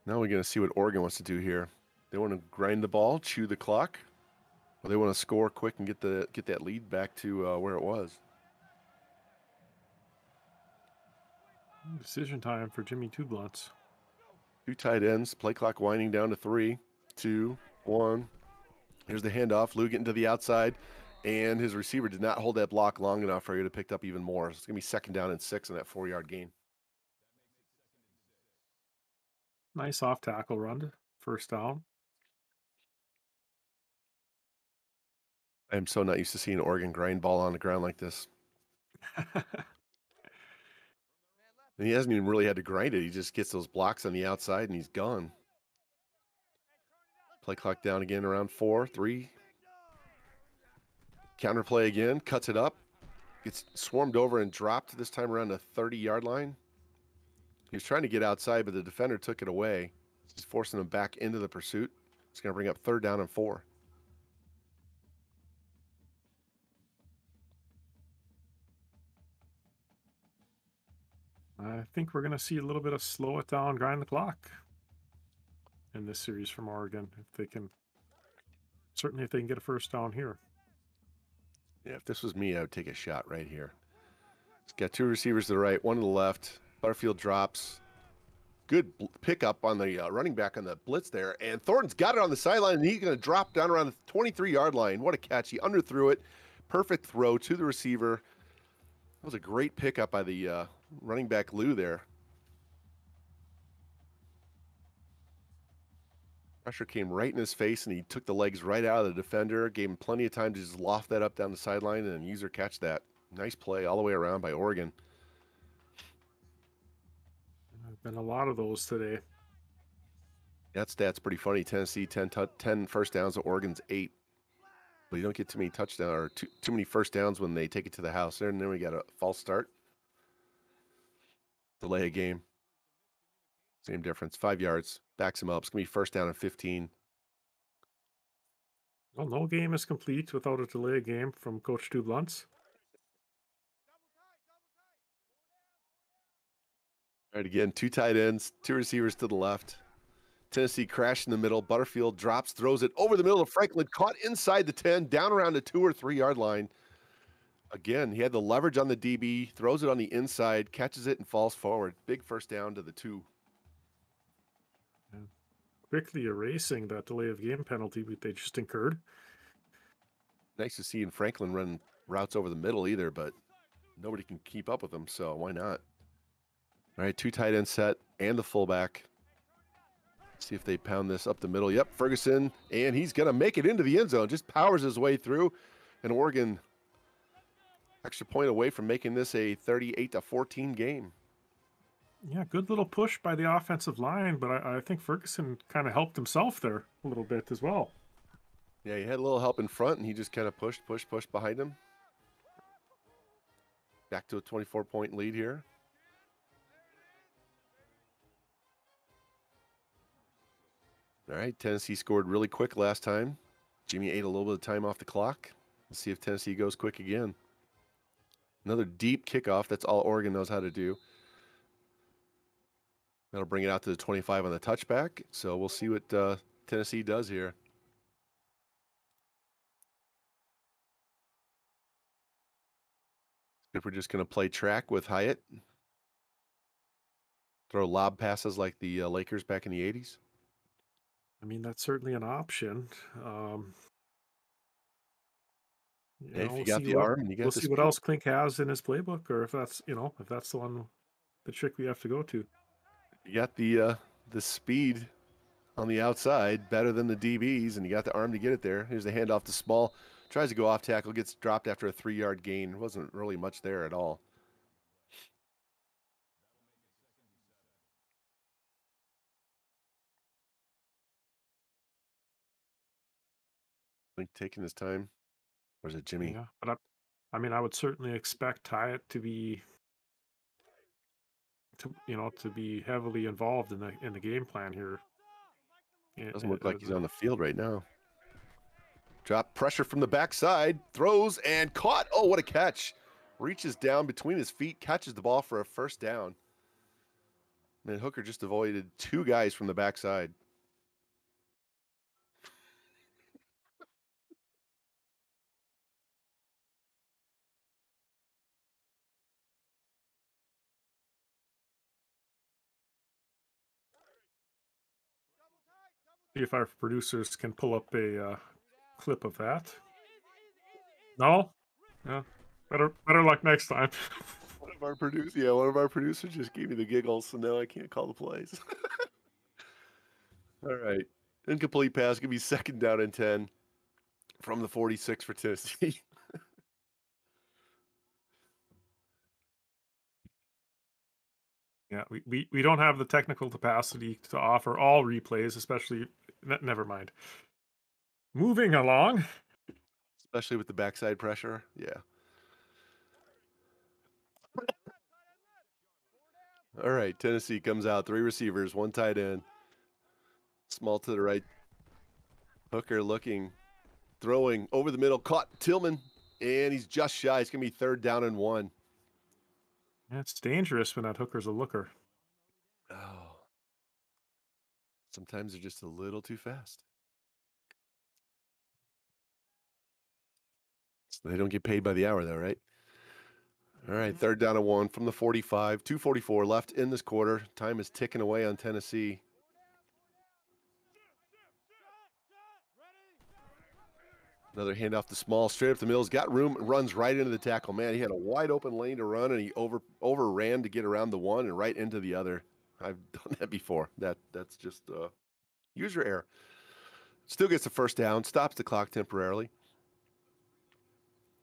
Now we're going to see what Oregon wants to do here. They want to grind the ball, chew the clock, or they want to score quick and get that lead back to where it was. Decision time for Jimmy Two Blunts. 2 tight ends, play clock winding down to 3, 2, 1. Here's the handoff. Lou getting to the outside, and his receiver did not hold that block long enough for you to pick up even more. So it's going to be 2nd down and 6 on that 4-yard gain. Nice off tackle run. First down. I'm so not used to seeing Oregon grind ball on the ground like this. And he hasn't even really had to grind it. He just gets those blocks on the outside, and he's gone. Play clock down again around 4, 3. Counter play again, cuts it up. Gets swarmed over and dropped this time around the 30-yard line. He was trying to get outside, but the defender took it away. He's forcing him back into the pursuit. It's going to bring up 3rd down and 4. I think we're going to see a little bit of slow it down, grind the clock in this series from Oregon. If they can get a first down here. Yeah, if this was me, I would take a shot right here. He's got 2 receivers to the right, 1 to the left. Butterfield drops. Good pickup on the running back on the blitz there. And Thornton's got it on the sideline, and he's going to drop down around the 23-yard line. What a catch. He underthrew it. Perfect throw to the receiver. That was a great pickup by the running back Lou there. Pressure came right in his face, and he took the legs right out of the defender, gave him plenty of time to just loft that up down the sideline and user catch that. Nice play all the way around by Oregon. There's been a lot of those today. That stat's pretty funny. Tennessee 10 first downs, Oregon's 8. But you don't get too many touchdowns or too many first downs when they take it to the house there, and then we got a false start. Delay a game. Same difference. 5 yards. Backs him up. It's going to be 1st down and 15. Well, no game is complete without a delay game from Coach Two Blunts. All right, again, 2 tight ends, 2 receivers to the left. Tennessee crashed in the middle. Butterfield drops, throws it over the middle of Franklin, caught inside the 10, down around the 2 or 3 yard line. Again, he had the leverage on the DB, throws it on the inside, catches it, and falls forward. Big 1st down to the 2. Yeah. Quickly erasing that delay of game penalty they just incurred. Nice to see in Franklin run routes over the middle either, but nobody can keep up with him, so why not? All right, 2 tight end set and the fullback. See if they pound this up the middle. Yep, Ferguson, and he's going to make it into the end zone. Just powers his way through, and Oregon extra point away from making this a 38-14 game. Yeah, good little push by the offensive line, but I think Ferguson kind of helped himself there a little bit as well. Yeah, he had a little help in front, and he just kind of pushed behind him. Back to a 24-point lead here. All right, Tennessee scored really quick last time. Jimmy ate a little bit of time off the clock. Let's see if Tennessee goes quick again. Another deep kickoff. That's all Oregon knows how to do. That'll bring it out to the 25 on the touchback. So we'll see what Tennessee does here. If we're just going to play track with Hyatt. Throw lob passes like the Lakers back in the 80s. I mean, that's certainly an option. Hey, if We'll you got see the arm and you we'll got the see what speed. else Klink has in his playbook, or if that's if that's the trick we have to go to. You got the speed on the outside, better than the DBs, and you got the arm to get it there. Here's the handoff to Small. Tries to go off tackle, gets dropped after a 3-yard gain. Wasn't really much there at all. I think taking his time. Or is it Jimmy? Yeah, but I would certainly expect Hyatt to be to be heavily involved in the game plan here. Doesn't look like he's on the field right now. Drop pressure from the backside, throws and caught. Oh, what a catch. Reaches down between his feet, catches the ball for a first down. Man, Hooker just avoided 2 guys from the backside. See if our producers can pull up a clip of that. No? Yeah. Better luck next time. One of our producers just gave me the giggles, so now I can't call the plays. All right. Incomplete pass, gonna be 2nd down and 10 from the 46 for Tennessee. Yeah, we don't have the technical capacity to offer all replays, especially never mind. Moving along. Especially with the backside pressure. Yeah. All right. Tennessee comes out. 3 receivers, 1 tight end. Small to the right. Hooker looking, throwing over the middle, caught Tillman, and he's just shy. It's going to be 3rd down and 1. Yeah, it's dangerous when that Hooker's a looker. Oh. Sometimes they're just a little too fast. So they don't get paid by the hour, though, right? All right, 3rd down and 1 from the 45. 2:44 left in this quarter. Time is ticking away on Tennessee. Another handoff to Small, straight up the middle. He's got room, runs right into the tackle. Man, he had a wide open lane to run, and he overran to get around the one and right into the other. I've done that before. That's just user error. Still gets the 1st down, stops the clock temporarily.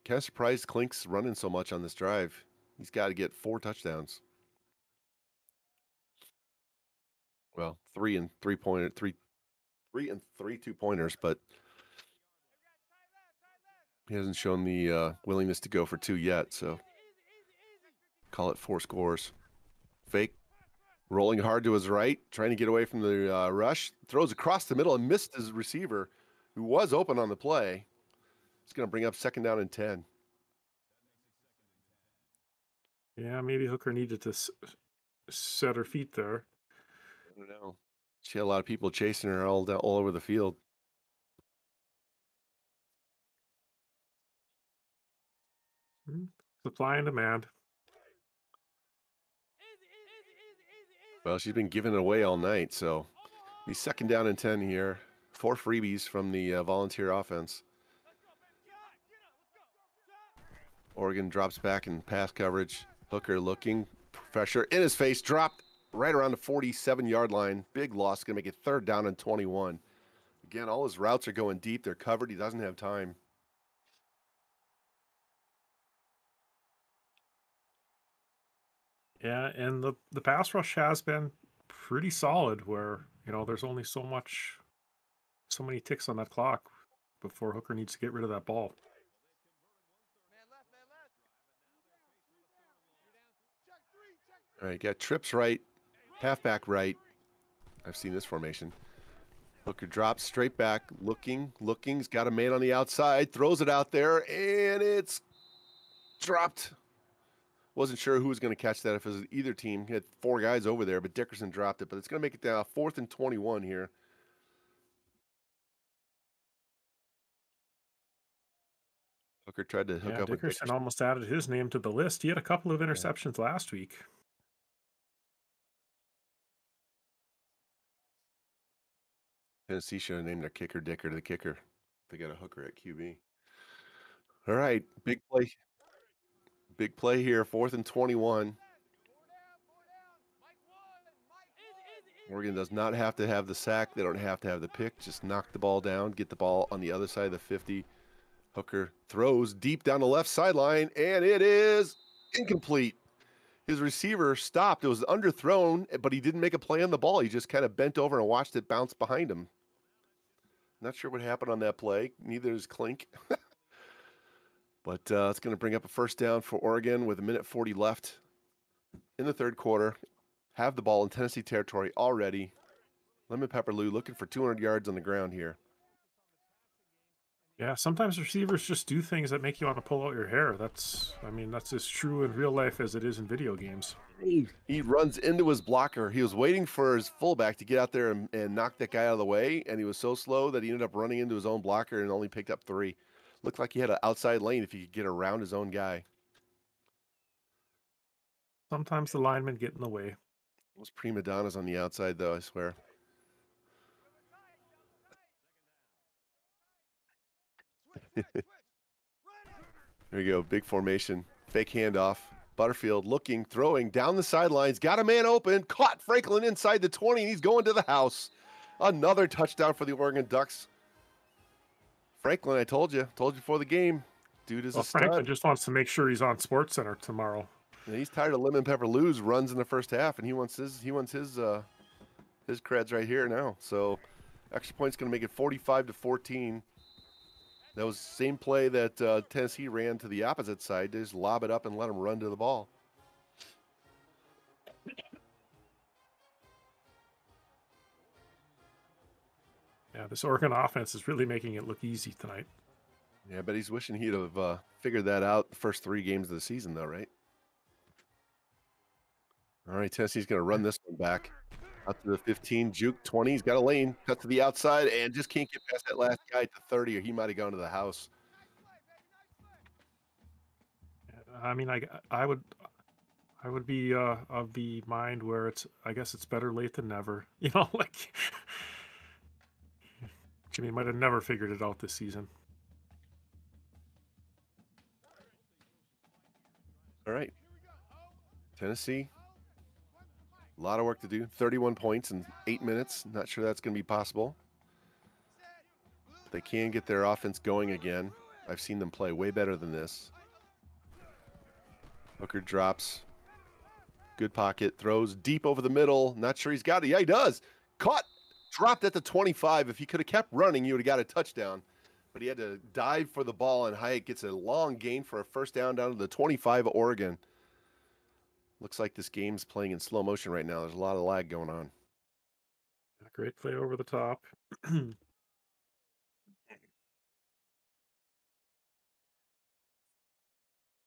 Kind of surprised Klink's running so much on this drive. He's got to get 4 touchdowns. Well, 3 and 3 pointer, 3 and 3 2-pointers, but he hasn't shown the willingness to go for 2 yet, so call it 4 scores. Fake, rolling hard to his right, trying to get away from the rush. Throws across the middle and missed his receiver, who was open on the play. It's going to bring up 2nd down and 10. Yeah, maybe Hooker needed to set her feet there. I don't know. She had a lot of people chasing her all over the field. Supply and demand. Well, she's been giving it away all night, so the 2nd down and 10 here. 4 freebies from the Volunteer offense. Oregon drops back in pass coverage. Hooker looking, pressure in his face, dropped right around the 47-yard line. Big loss, going to make it 3rd down and 21. Again, all his routes are going deep. They're covered. He doesn't have time. Yeah, and the pass rush has been pretty solid where, there's only so many ticks on that clock before Hooker needs to get rid of that ball. All right, got trips right, halfback right. I've seen this formation. Hooker drops straight back, looking. He's got a man on the outside, throws it out there, and it's dropped. Wasn't sure who was going to catch that if it was either team. He had 4 guys over there, but Dickerson dropped it. But it's going to make it down 4th and 21 here. Hooker tried to hook up with Dickerson Dickerson. almost added his name to the list. He had a couple of interceptions last week. Tennessee should have named their kicker Dicker the kicker. They got a hooker at QB. All right, big play. Big play here, 4th and 21. Oregon does not have to have the sack. They don't have to have the pick. Just knock the ball down, get the ball on the other side of the 50. Hooker throws deep down the left sideline, and it is incomplete. His receiver stopped. It was underthrown, but he didn't make a play on the ball. He just kind of bent over and watched it bounce behind him. Not sure what happened on that play. Neither is Clink. But it's going to bring up a first down for Oregon with 1:40 left in the third quarter. Have the ball in Tennessee territory already. Lemon Pepper Lou looking for 200 yards on the ground here. Yeah, sometimes receivers just do things that make you want to pull out your hair. That's as true in real life as it is in video games. He runs into his blocker. He was waiting for his fullback to get out there and knock that guy out of the way, and he was so slow that he ended up running into his own blocker and only picked up 3. Looked like he had an outside lane if he could get around his own guy. Sometimes the linemen get in the way. Those prima donnas on the outside, though, I swear. There you go. Big formation. Fake handoff. Butterfield looking, throwing down the sidelines. Got a man open. Caught Franklin inside the 20, and he's going to the house. Another touchdown for the Oregon Ducks. Franklin, I told you before the game. Dude is a stud. Franklin just wants to make sure he's on SportsCenter tomorrow. Yeah, he's tired of Lemon Pepper Lou's runs in the first half, and he wants his creds right here now. So extra point's going to make it 45-14. That was the same play that Tennessee ran to the opposite side. They just lob it up and let them run to the ball. Yeah, this Oregon offense is really making it look easy tonight. Yeah, but he's wishing he'd have figured that out the first 3 games of the season, though, right? All right, Tennessee's going to run this one back. Out to the 15, juke 20. He's got a lane, cut to the outside, and just can't get past that last guy to 30, or he might have gone to the house. I mean, I would be of the mind where I guess it's better late than never. You know, like Jimmy might have never figured it out this season. All right, Tennessee. A lot of work to do. 31 points in 8 minutes. Not sure that's going to be possible. But they can get their offense going again. I've seen them play way better than this. Hooker drops. Good pocket. Throws deep over the middle. Not sure he's got it. Yeah, he does. Caught. Dropped at the 25. If he could have kept running, he would have got a touchdown. But he had to dive for the ball, and Hyatt gets a long gain for a first down to the 25 of Oregon. Looks like this game's playing in slow motion right now. There's a lot of lag going on. Great play over the top. Hey,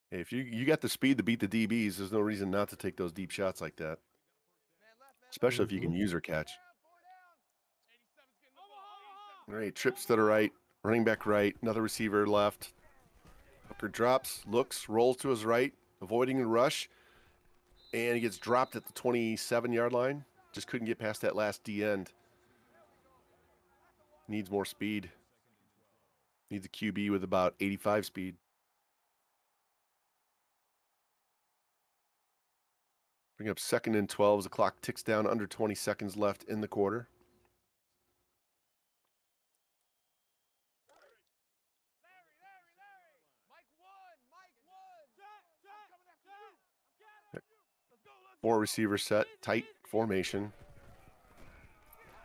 if you got the speed to beat the DBs, there's no reason not to take those deep shots like that. Especially if you can use or catch. All right, trips to the right, running back right, another receiver left. Hooker drops, looks, rolls to his right, avoiding the rush. And he gets dropped at the 27-yard line. Just couldn't get past that last D end. Needs more speed. Needs a QB with about 85 speed. Bring up 2nd and 12 as the clock ticks down, under 20 seconds left in the quarter. Four receiver set, tight formation.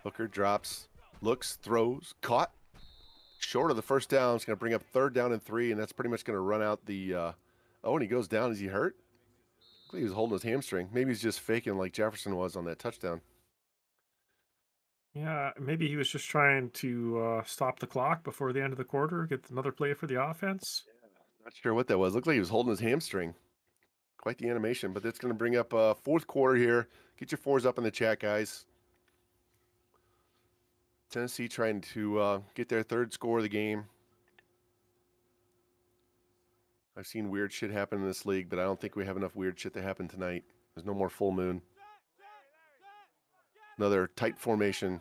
Hooker drops, looks, throws, caught. Short of the first down. It's going to bring up 3rd down and 3, and that's pretty much going to run out the. Oh, and he goes down. Is he hurt? Looks He was holding his hamstring. Maybe he's just faking like Jefferson was on that touchdown. Yeah, maybe he was just trying to stop the clock before the end of the quarter, get another play for the offense. Not sure what that was. Looked like he was holding his hamstring. Quite the animation, but that's going to bring up fourth quarter here. Get your fours up in the chat, guys. Tennessee trying to get their third score of the game. I've seen weird shit happen in this league, but I don't think we have enough weird shit to happen tonight. There's no more full moon. Another tight formation.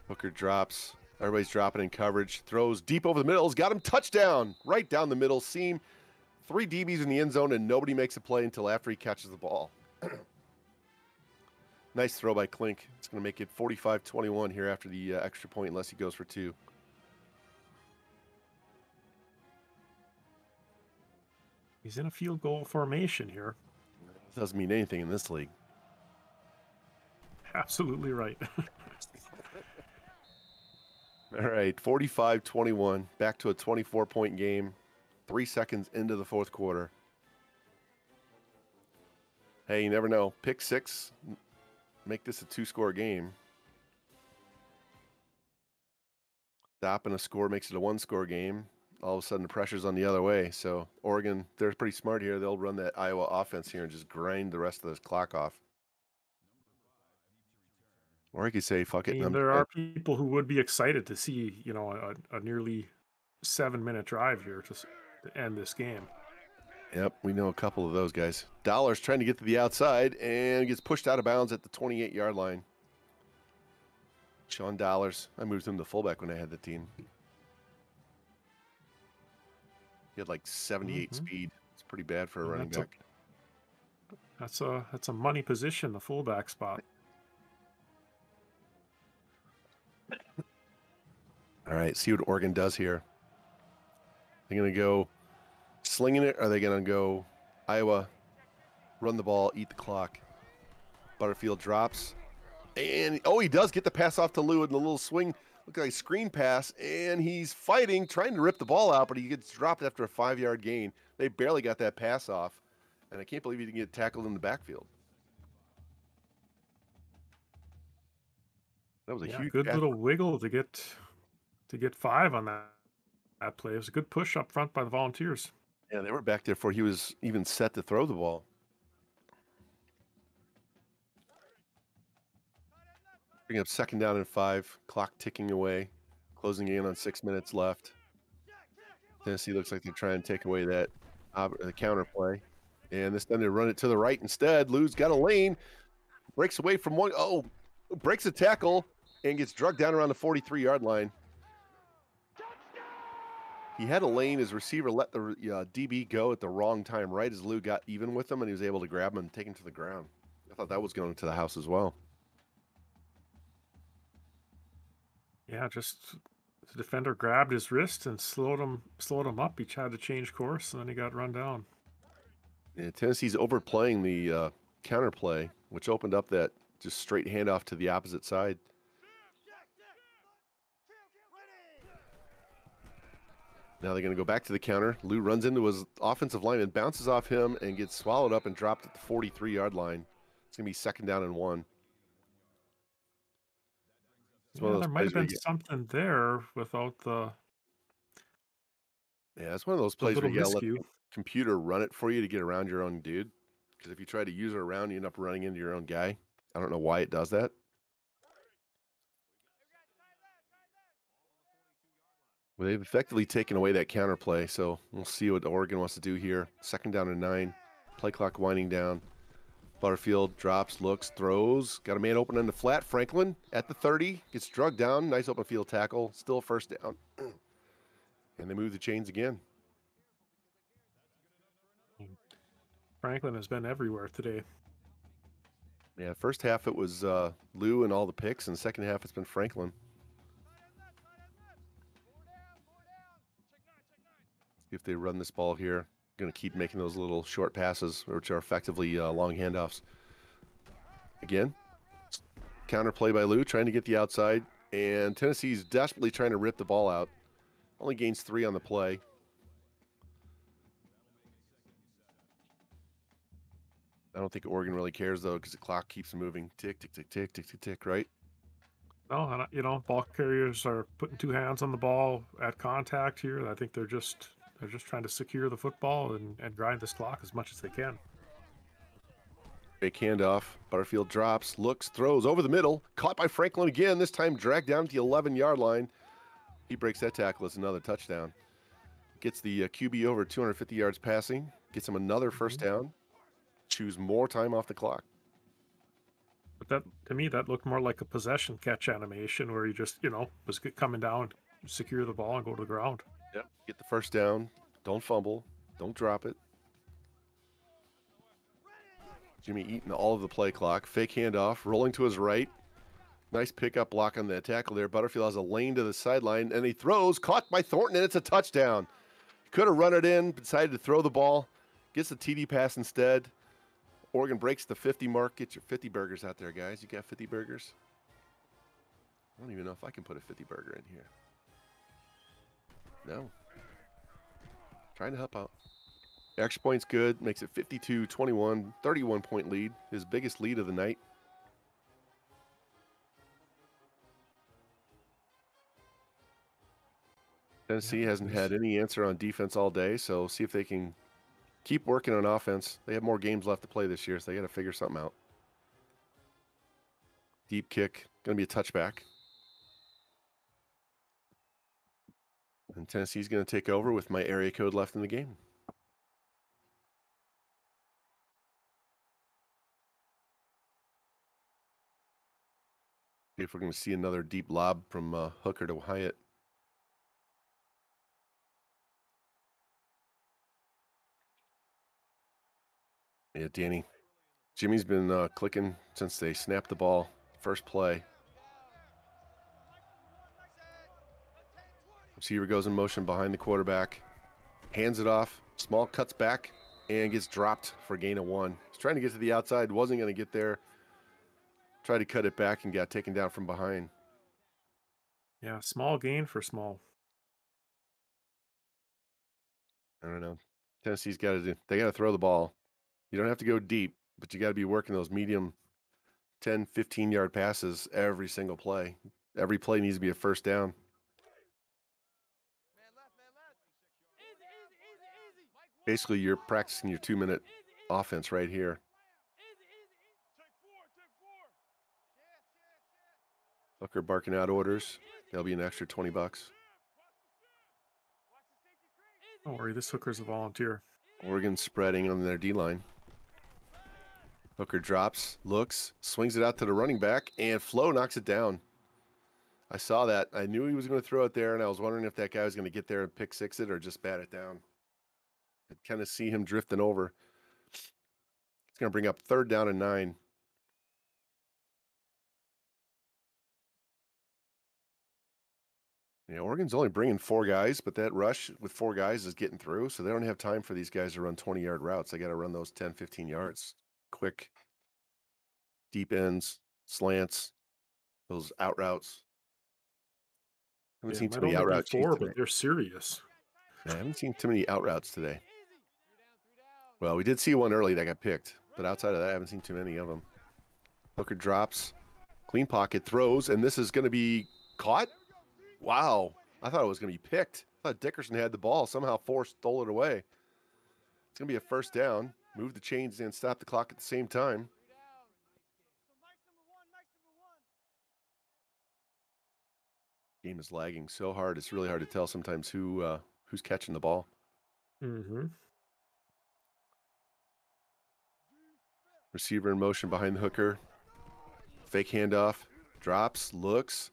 Hooker drops. Everybody's dropping in coverage. Throws deep over the middle. Has got him. Touchdown. Right down the middle seam. 3 DBs in the end zone, and nobody makes a play until after he catches the ball. Nice throw by Klink. It's going to make it 45-21 here after the extra point, unless he goes for 2. He's in a field goal formation here. Doesn't mean anything in this league. Absolutely right. All right, 45-21. Back to a 24-point game. 3 seconds into the fourth quarter. Hey, you never know. Pick 6. Make this a 2-score game. Stopping a score makes it a 1-score game. All of a sudden, the pressure's on the other way. So Oregon, they're pretty smart here. They'll run that Iowa offense here and just grind the rest of this clock off. Or I could say, fuck it. I mean, there are people who would be excited to see, a nearly 7-minute drive here to end this game. Yep, we know a couple of those guys. Dollar's trying to get to the outside and gets pushed out of bounds at the 28-yard line. Sean Dollars. I moved him to fullback when I had the team. He had like 78 speed. It's pretty bad for a running back. That's a money position, the fullback spot. All right, see what Oregon does here. They're going to go slinging it, or are they going to go Iowa, run the ball, eat the clock? Butterfield drops. And, he does get the pass off to Lou in the little swing. Look like a screen pass, and he's fighting, trying to rip the ball out, but he gets dropped after a 5-yard gain. They barely got that pass off, and I can't believe he didn't get tackled in the backfield. That was a huge good little wiggle to get 5 on that play. It was a good push up front by the Volunteers. Yeah, they were back there before he was even set to throw the ball. Bring up 2nd down and 5. Clock ticking away. Closing in on 6 minutes left. Tennessee looks like they're trying to take away that the counter play. And this time they run it to the right instead. Lou's got a lane. Breaks away from one. Breaks a tackle and gets drugged down around the 43-yard line. He had a lane. His receiver let the DB go at the wrong time, right as Lou got even with him, and he was able to grab him and take him to the ground. I thought that was going to the house as well. Yeah, just the defender grabbed his wrist and slowed him up. He tried to change course, and then he got run down. Yeah, Tennessee's overplaying the counter play, which opened up that just straight handoff to the opposite side. Now they're going to go back to the counter. Lou runs into his offensive lineman, bounces off him, and gets swallowed up and dropped at the 43-yard line. It's going to be 2nd down and 1. There might have been something there without the... Yeah, it's one of those plays where you got to let the computer run it for you to get around your own dude. Because if you try to use it around, you end up running into your own guy. I don't know why it does that. Well, they've effectively taken away that counter play, so we'll see what Oregon wants to do here. 2nd down and 9. Play clock winding down. Butterfield drops, looks, throws. Got a man open on the flat. Franklin at the 30. Gets drugged down. Nice open field tackle. Still 1st down. And they move the chains again. Franklin has been everywhere today. Yeah, first half it was Lou and all the picks, and the second half it's been Franklin. If they run this ball here, going to keep making those little short passes, which are effectively long handoffs. Again, counter play by Lou, trying to get the outside, and Tennessee's desperately trying to rip the ball out. Only gains 3 on the play. I don't think Oregon really cares, though, because the clock keeps moving. Tick, tick, tick, tick, tick, tick, tick, right? No, and ball carriers are putting two hands on the ball at contact here. I think they're just trying to secure the football and grind this clock as much as they can. Fake handoff. Butterfield drops, looks, throws over the middle. Caught by Franklin again, this time dragged down to the 11-yard line. He breaks that tackle. It's another touchdown. Gets the QB over 250 yards passing. Gets him another first down. Choose more time off the clock. But that to me, that looked more like a possession catch animation where he just, was coming down, secure the ball, and go to the ground. Yep. Get the first down. Don't fumble. Don't drop it. Jimmy eating all of the play clock. Fake handoff. Rolling to his right. Nice pickup block on the tackle there. Butterfield has a lane to the sideline, and he throws. Caught by Thornton, and it's a touchdown. Could have run it in, decided to throw the ball. Gets the TD pass instead. Oregon breaks the 50 mark. Get your 50 burgers out there, guys. You got 50 burgers? I don't even know if I can put a 50 burger in here. No. Trying to help out. Extra point's good. Makes it 52-21, 31-point lead. His biggest lead of the night. Tennessee hasn't had any answer on defense all day, so see if they can keep working on offense. They have more games left to play this year, so they got to figure something out. Deep kick, going to be a touchback. And Tennessee's going to take over with my area code left in the game. See if we're going to see another deep lob from Hooker to Hyatt. Yeah, Danny. Jimmy's been clicking since they snapped the ball. First play. Receiver goes in motion behind the quarterback. Hands it off. Small cuts back and gets dropped for a gain of 1. He's trying to get to the outside. Wasn't going to get there. Tried to cut it back and got taken down from behind. Yeah, small gain for small. I don't know. Tennessee's got to they got to throw the ball. You don't have to go deep, but you got to be working those medium 10, 15-yard passes every single play. Every play needs to be a first down. Basically, you're practicing your 2-minute offense right here. Hooker barking out orders. That'll be an extra $20. Don't worry, this Hooker's a volunteer. Oregon spreading on their D-line. Hooker drops, looks, swings it out to the running back, and Flo knocks it down. I saw that. I knew he was going to throw it there, and I was wondering if that guy was going to get there and pick six it or just bat it down. I kind of see him drifting over. It's going to bring up 3rd down and 9. Yeah, Oregon's only bringing 4 guys, but that rush with 4 guys is getting through, so they don't have time for these guys to run 20-yard routes. They got to run those 10, 15 yards. Quick, deep ends, slants, those out routes. I haven't seen too many out routes today. But they're serious. I haven't seen too many out routes today. Well, we did see one early that got picked, but outside of that, I haven't seen too many of them. Hooker drops, clean pocket, throws, and this is going to be caught? Wow. I thought it was going to be picked. I thought Dickerson had the ball. Somehow Forrest stole it away. It's going to be a first down. Move the chains and stop the clock at the same time. Game is lagging so hard. It's really hard to tell sometimes who's catching the ball. Mm-hmm. Receiver in motion behind the Hooker. Fake handoff. Drops, looks,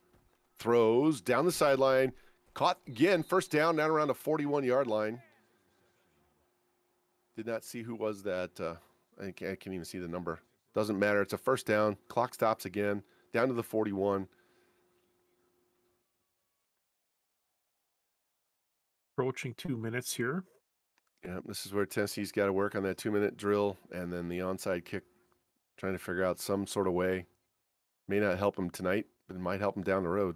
throws down the sideline. Caught again. First down, down around the 41-yard line. Did not see who was that. I can't even see the number. Doesn't matter. It's a first down. Clock stops again. Down to the 41. Approaching 2 minutes here. Yeah, this is where Tennessee's got to work on that 2-minute drill and then the onside kick, trying to figure out some sort of way. May not help them tonight, but it might help them down the road.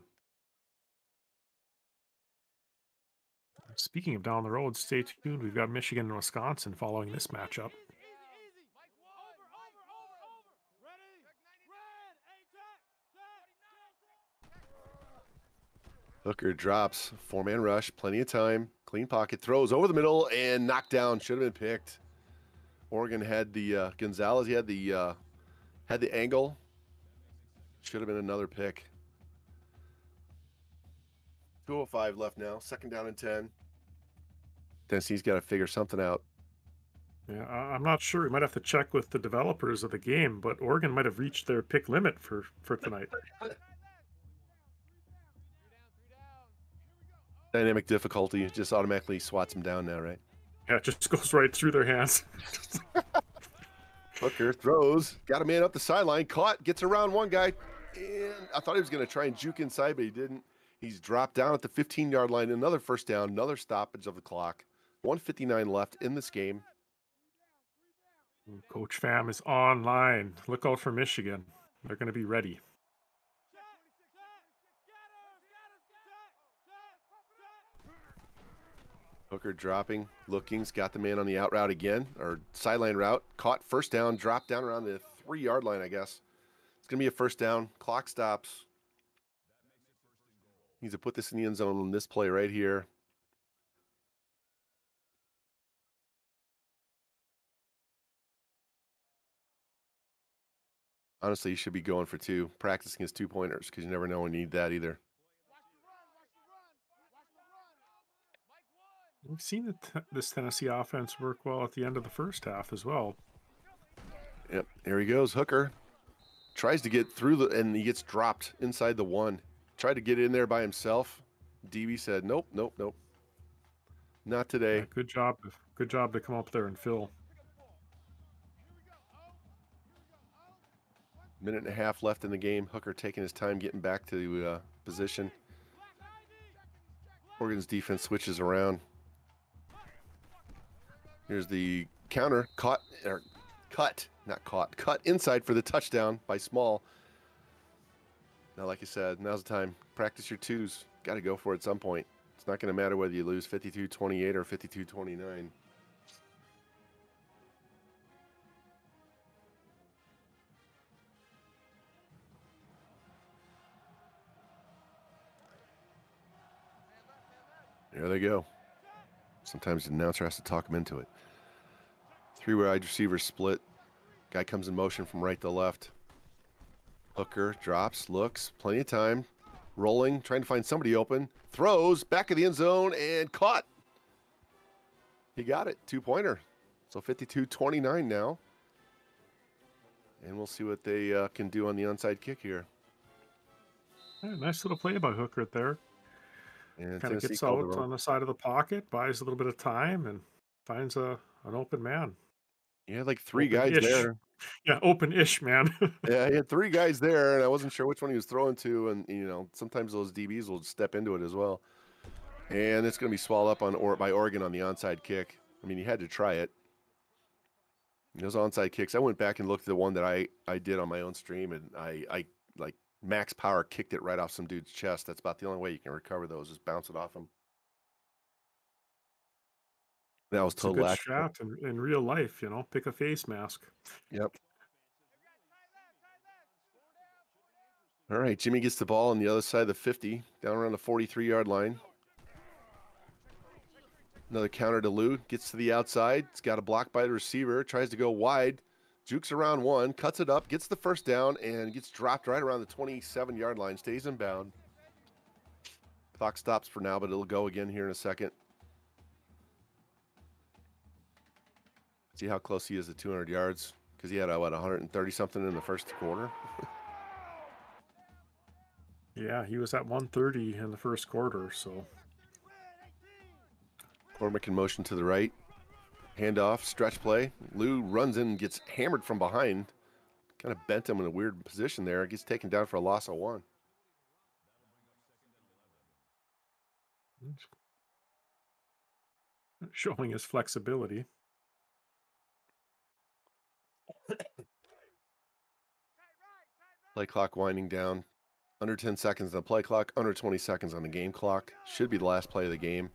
Speaking of down the road, stay tuned. We've got Michigan and Wisconsin following this matchup. Hooker drops, 4-man rush, plenty of time, clean pocket, throws over the middle and knocked down. Should have been picked. Oregon had the Gonzalez. He had the angle. Should have been another pick. 2:05 left now. 2nd down and 10. Tennessee's got to figure something out. Yeah, I'm not sure. We might have to check with the developers of the game, but Oregon might have reached their pick limit for tonight. Dynamic difficulty just automatically swats him down now, right? Yeah, it just goes right through their hands. Hooker throws, got a man up the sideline, caught, gets around one guy, and I thought he was going to try and juke inside, but he didn't. He's dropped down at the 15-yard line. Another first down, another stoppage of the clock. 1:59 left in this game. Coach Pham is online. Look out for Michigan. They're going to be ready. Hooker dropping, looking's got the man on the out route again, or sideline route. Caught, first down, dropped down around the 3-yard line, I guess. It's going to be a first down. Clock stops. Needs to put this in the end zone on this play right here. Honestly, you should be going for 2, practicing his 2-pointers, because you never know when you need that either. We've seen this Tennessee offense work well at the end of the first half as well. Yep, here he goes. Hooker tries to get through and he gets dropped inside the 1. Tried to get in there by himself. DB said, nope, nope, nope. Not today. Yeah, good job. Good job to come up there and fill. Minute and a half left in the game. Hooker taking his time getting back to position. Oregon's defense switches around. Here's the counter. Cut inside for the touchdown by Small. Now, like you said, now's the time. Practice your 2s. Got to go for it at some point. It's not going to matter whether you lose 52-28 or 52-29. There they go. Sometimes the announcer has to talk him into it. 3 wide receivers split. Guy comes in motion from right to left. Hooker drops, looks, plenty of time. Rolling, trying to find somebody open. Throws, back of the end zone, and caught. He got it, 2-pointer. So 52-29 now. And we'll see what they can do on the onside kick here. Yeah, nice little play by Hooker there. And Kind of Tennessee gets called out it on the side of the pocket, buys a little bit of time, and finds an open man. He had like 3 guys Open-ish. there. Yeah, open-ish, man. Yeah, he had 3 guys there, and I wasn't sure which one he was throwing to. And, you know, sometimes those DBs will step into it as well. And it's going to be swallowed up by Oregon on the onside kick. I mean, you had to try it. Those onside kicks, I went back and looked at the one that I did on my own stream, and I like max power kicked it right off some dude's chest. That's about the only way you can recover those, is bounce it off him. That was It's a total good accident. shot in real life, you know. Pick a face mask. Yep. All right, Jimmy gets the ball on the other side of the 50, down around the 43-yard line. Another counter to Lou, gets to the outside. It's got a block by the receiver, tries to go wide, jukes around 1, cuts it up, gets the first down, and gets dropped right around the 27-yard line, stays in bound. Clock stops for now, but it'll go again here in a second. See how close he is to 200 yards, because he had, 130-something in the first quarter? Yeah, he was at 130 in the first quarter, so. Cormac in motion to the right. Handoff, stretch play. Lou runs in and gets hammered from behind. Kind of bent him in a weird position there. Gets taken down for a loss of 1. Showing his flexibility. Play clock winding down. Under 10 seconds on the play clock, under 20 seconds on the game clock. Should be the last play of the game.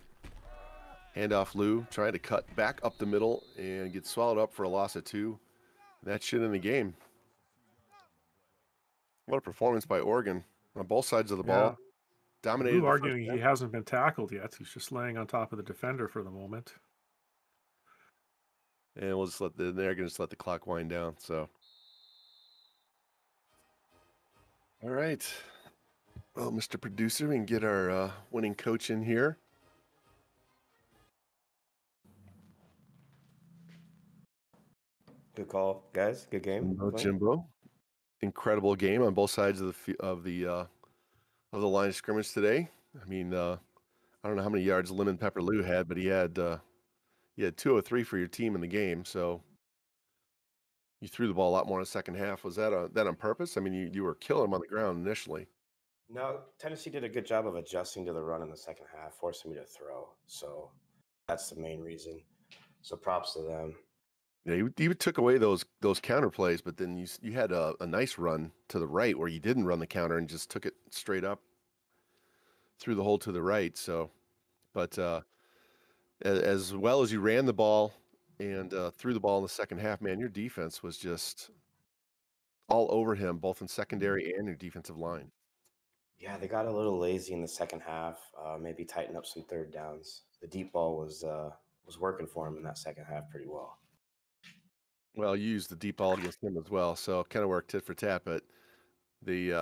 Handoff Lou, trying to cut back up the middle and gets swallowed up for a loss of 2. That should end the game. What a performance by Oregon on both sides of the ball. dominated Lou the first arguing half. he hasn't been tackled yet. He's just laying on top of the defender for the moment. And we'll just they're going to just let the clock wind down. So, all right. Well, Mr. Producer, we can get our winning coach in here. Good call, guys. Good game. Jimbo. Incredible game on both sides of the line of scrimmage today. I mean, I don't know how many yards Lemon Pepper Lou had, but he had 203 for your team in the game. So you threw the ball a lot more in the second half. Was that on purpose? I mean, you were killing him on the ground initially. No, Tennessee did a good job of adjusting to the run in the second half, forcing me to throw. So that's the main reason. So props to them. Yeah, you took away those counter plays, but then you had a nice run to the right where you didn't run the counter and just took it straight up through the hole to the right. So, but as well as you ran the ball and threw the ball in the second half, man, your defense was just all over him, both in secondary and your defensive line. Yeah, they got a little lazy in the second half. Maybe tighten up some third downs. The deep ball was working for him in that second half pretty well. Well, you used the deep ball against him as well, so it kind of worked tit for tat. But they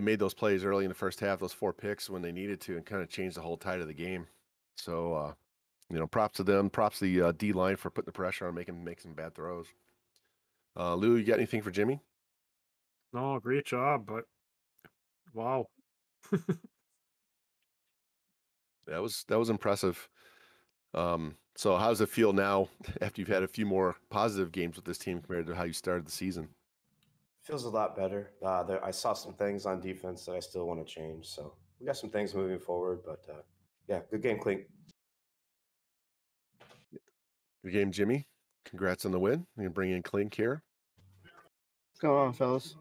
made those plays early in the first half, those 4 picks when they needed to, and kind of changed the whole tide of the game. So, props to them. Props to the D line for putting the pressure on, make some bad throws. Lou, you got anything for Jimmy? No, great job, but wow. That was impressive. So how does it feel now after you've had a few more positive games with this team compared to how you started the season? Feels a lot better. I saw some things on defense that I still want to change. So we got some things moving forward, but yeah, good game, Clink. Good game, Jimmy. Congrats on the win. I'm going to bring in Clink here. What's going on, fellas?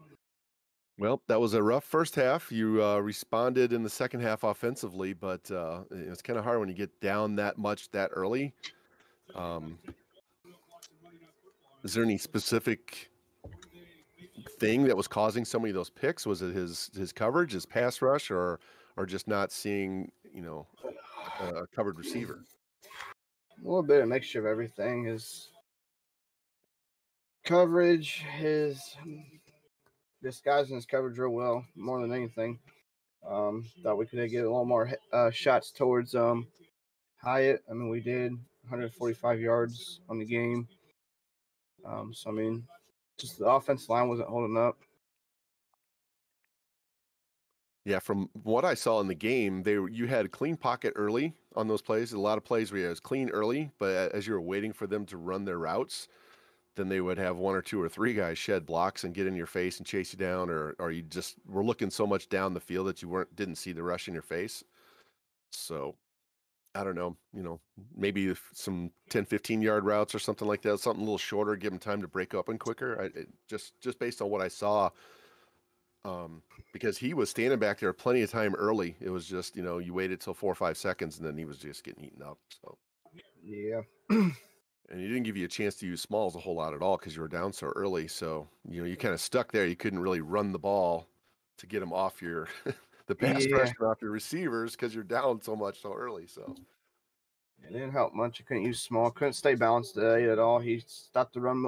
Well, that was a rough first half. You responded in the second half offensively, but it's kind of hard when you get down that much that early. Is there any specific thing that was causing so many of those picks? Was it his coverage, his pass rush, or just not seeing a covered receiver? A little bit of mixture of everything. His coverage, his disguising his coverage real well, more than anything. Thought we could get a little more shots towards Hyatt. I mean, we did 145 yards on the game. So I mean, just the offensive line wasn't holding up. Yeah, from what I saw in the game, you had a clean pocket early on those plays. A lot of plays where it was clean early, but as you were waiting for them to run their routes, then they would have 1 or 2 or 3 guys shed blocks and get in your face and chase you down, or you just were looking so much down the field that you didn't see the rush in your face. So I don't know, maybe some 10, 15-yard routes or something like that, something a little shorter, give them time to break open quicker. Just based on what I saw, because he was standing back there plenty of time early. It was just, you waited till 4 or 5 seconds, and then he was just getting eaten up. So Yeah. And he didn't give you a chance to use smalls a whole lot at all because you were down so early. So, you kind of stuck there. You couldn't really run the ball to get him off your the pass pressure off your receivers because you're down so much so early. So it didn't help much. I couldn't use small. Couldn't stay balanced today at all. He stopped the run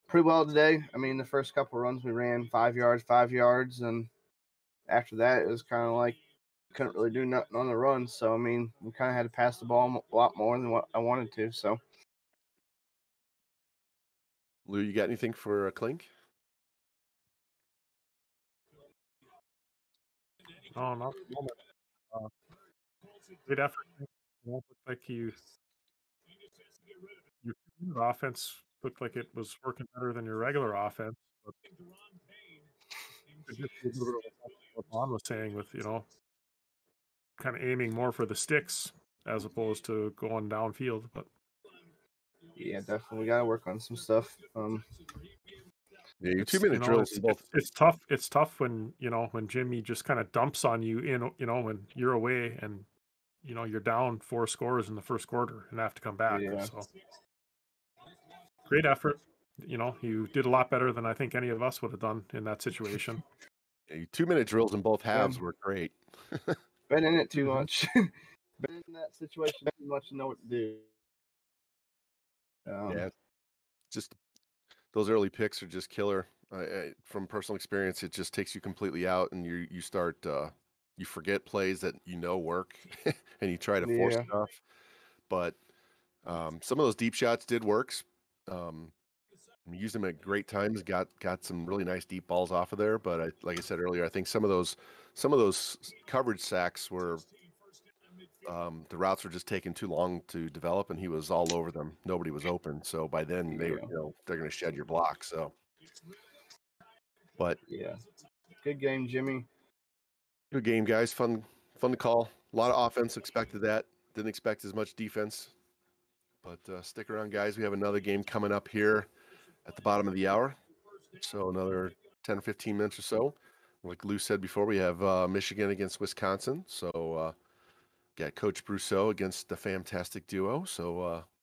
pretty well today. I mean, the first couple runs we ran 5 yards, and after that it was kind of like couldn't really do nothing on the run. So I mean, we kind of had to pass the ball a lot more than what I wanted to. So. Lou, you got anything for Clink? Oh, not the moment. Good effort. Looked like your offense looked like it was working better than your regular offense. But just a little bit of what Ron was saying with kind of aiming more for the sticks as opposed to going downfield. But yeah, definitely we gotta work on some stuff. Yeah, your 2-minute drills. It's tough. It's tough when when Jimmy just kind of dumps on you when you're away and you're down 4 scores in the first quarter and have to come back. Yeah. So great effort. You did a lot better than I think any of us would have done in that situation. Yeah, your 2-minute drills in both halves were great. Been in it too Mhm. much. Been in that situation too much to know what to do. Yeah, just those early picks are just killer. From personal experience, it just takes you completely out, and you start you forget plays that you know work, and you try to force Yeah. stuff. But some of those deep shots did works. We used them at great times. Got some really nice deep balls off of there. But like I said earlier, I think some of those coverage sacks were the routes were just taking too long to develop, and he was all over them. Nobody was open. So by then they were, Yeah. they're going to shed your block. So, but Yeah. Good game, Jimmy. good game, guys. Fun to call. A lot of offense. Expected that. Didn't expect as much defense. But stick around, guys. We have another game coming up here at the bottom of the hour. So another 10 or 15 minutes or so. Like Lou said before, we have Michigan against Wisconsin. So got Coach Brousseau against the fantastic duo. So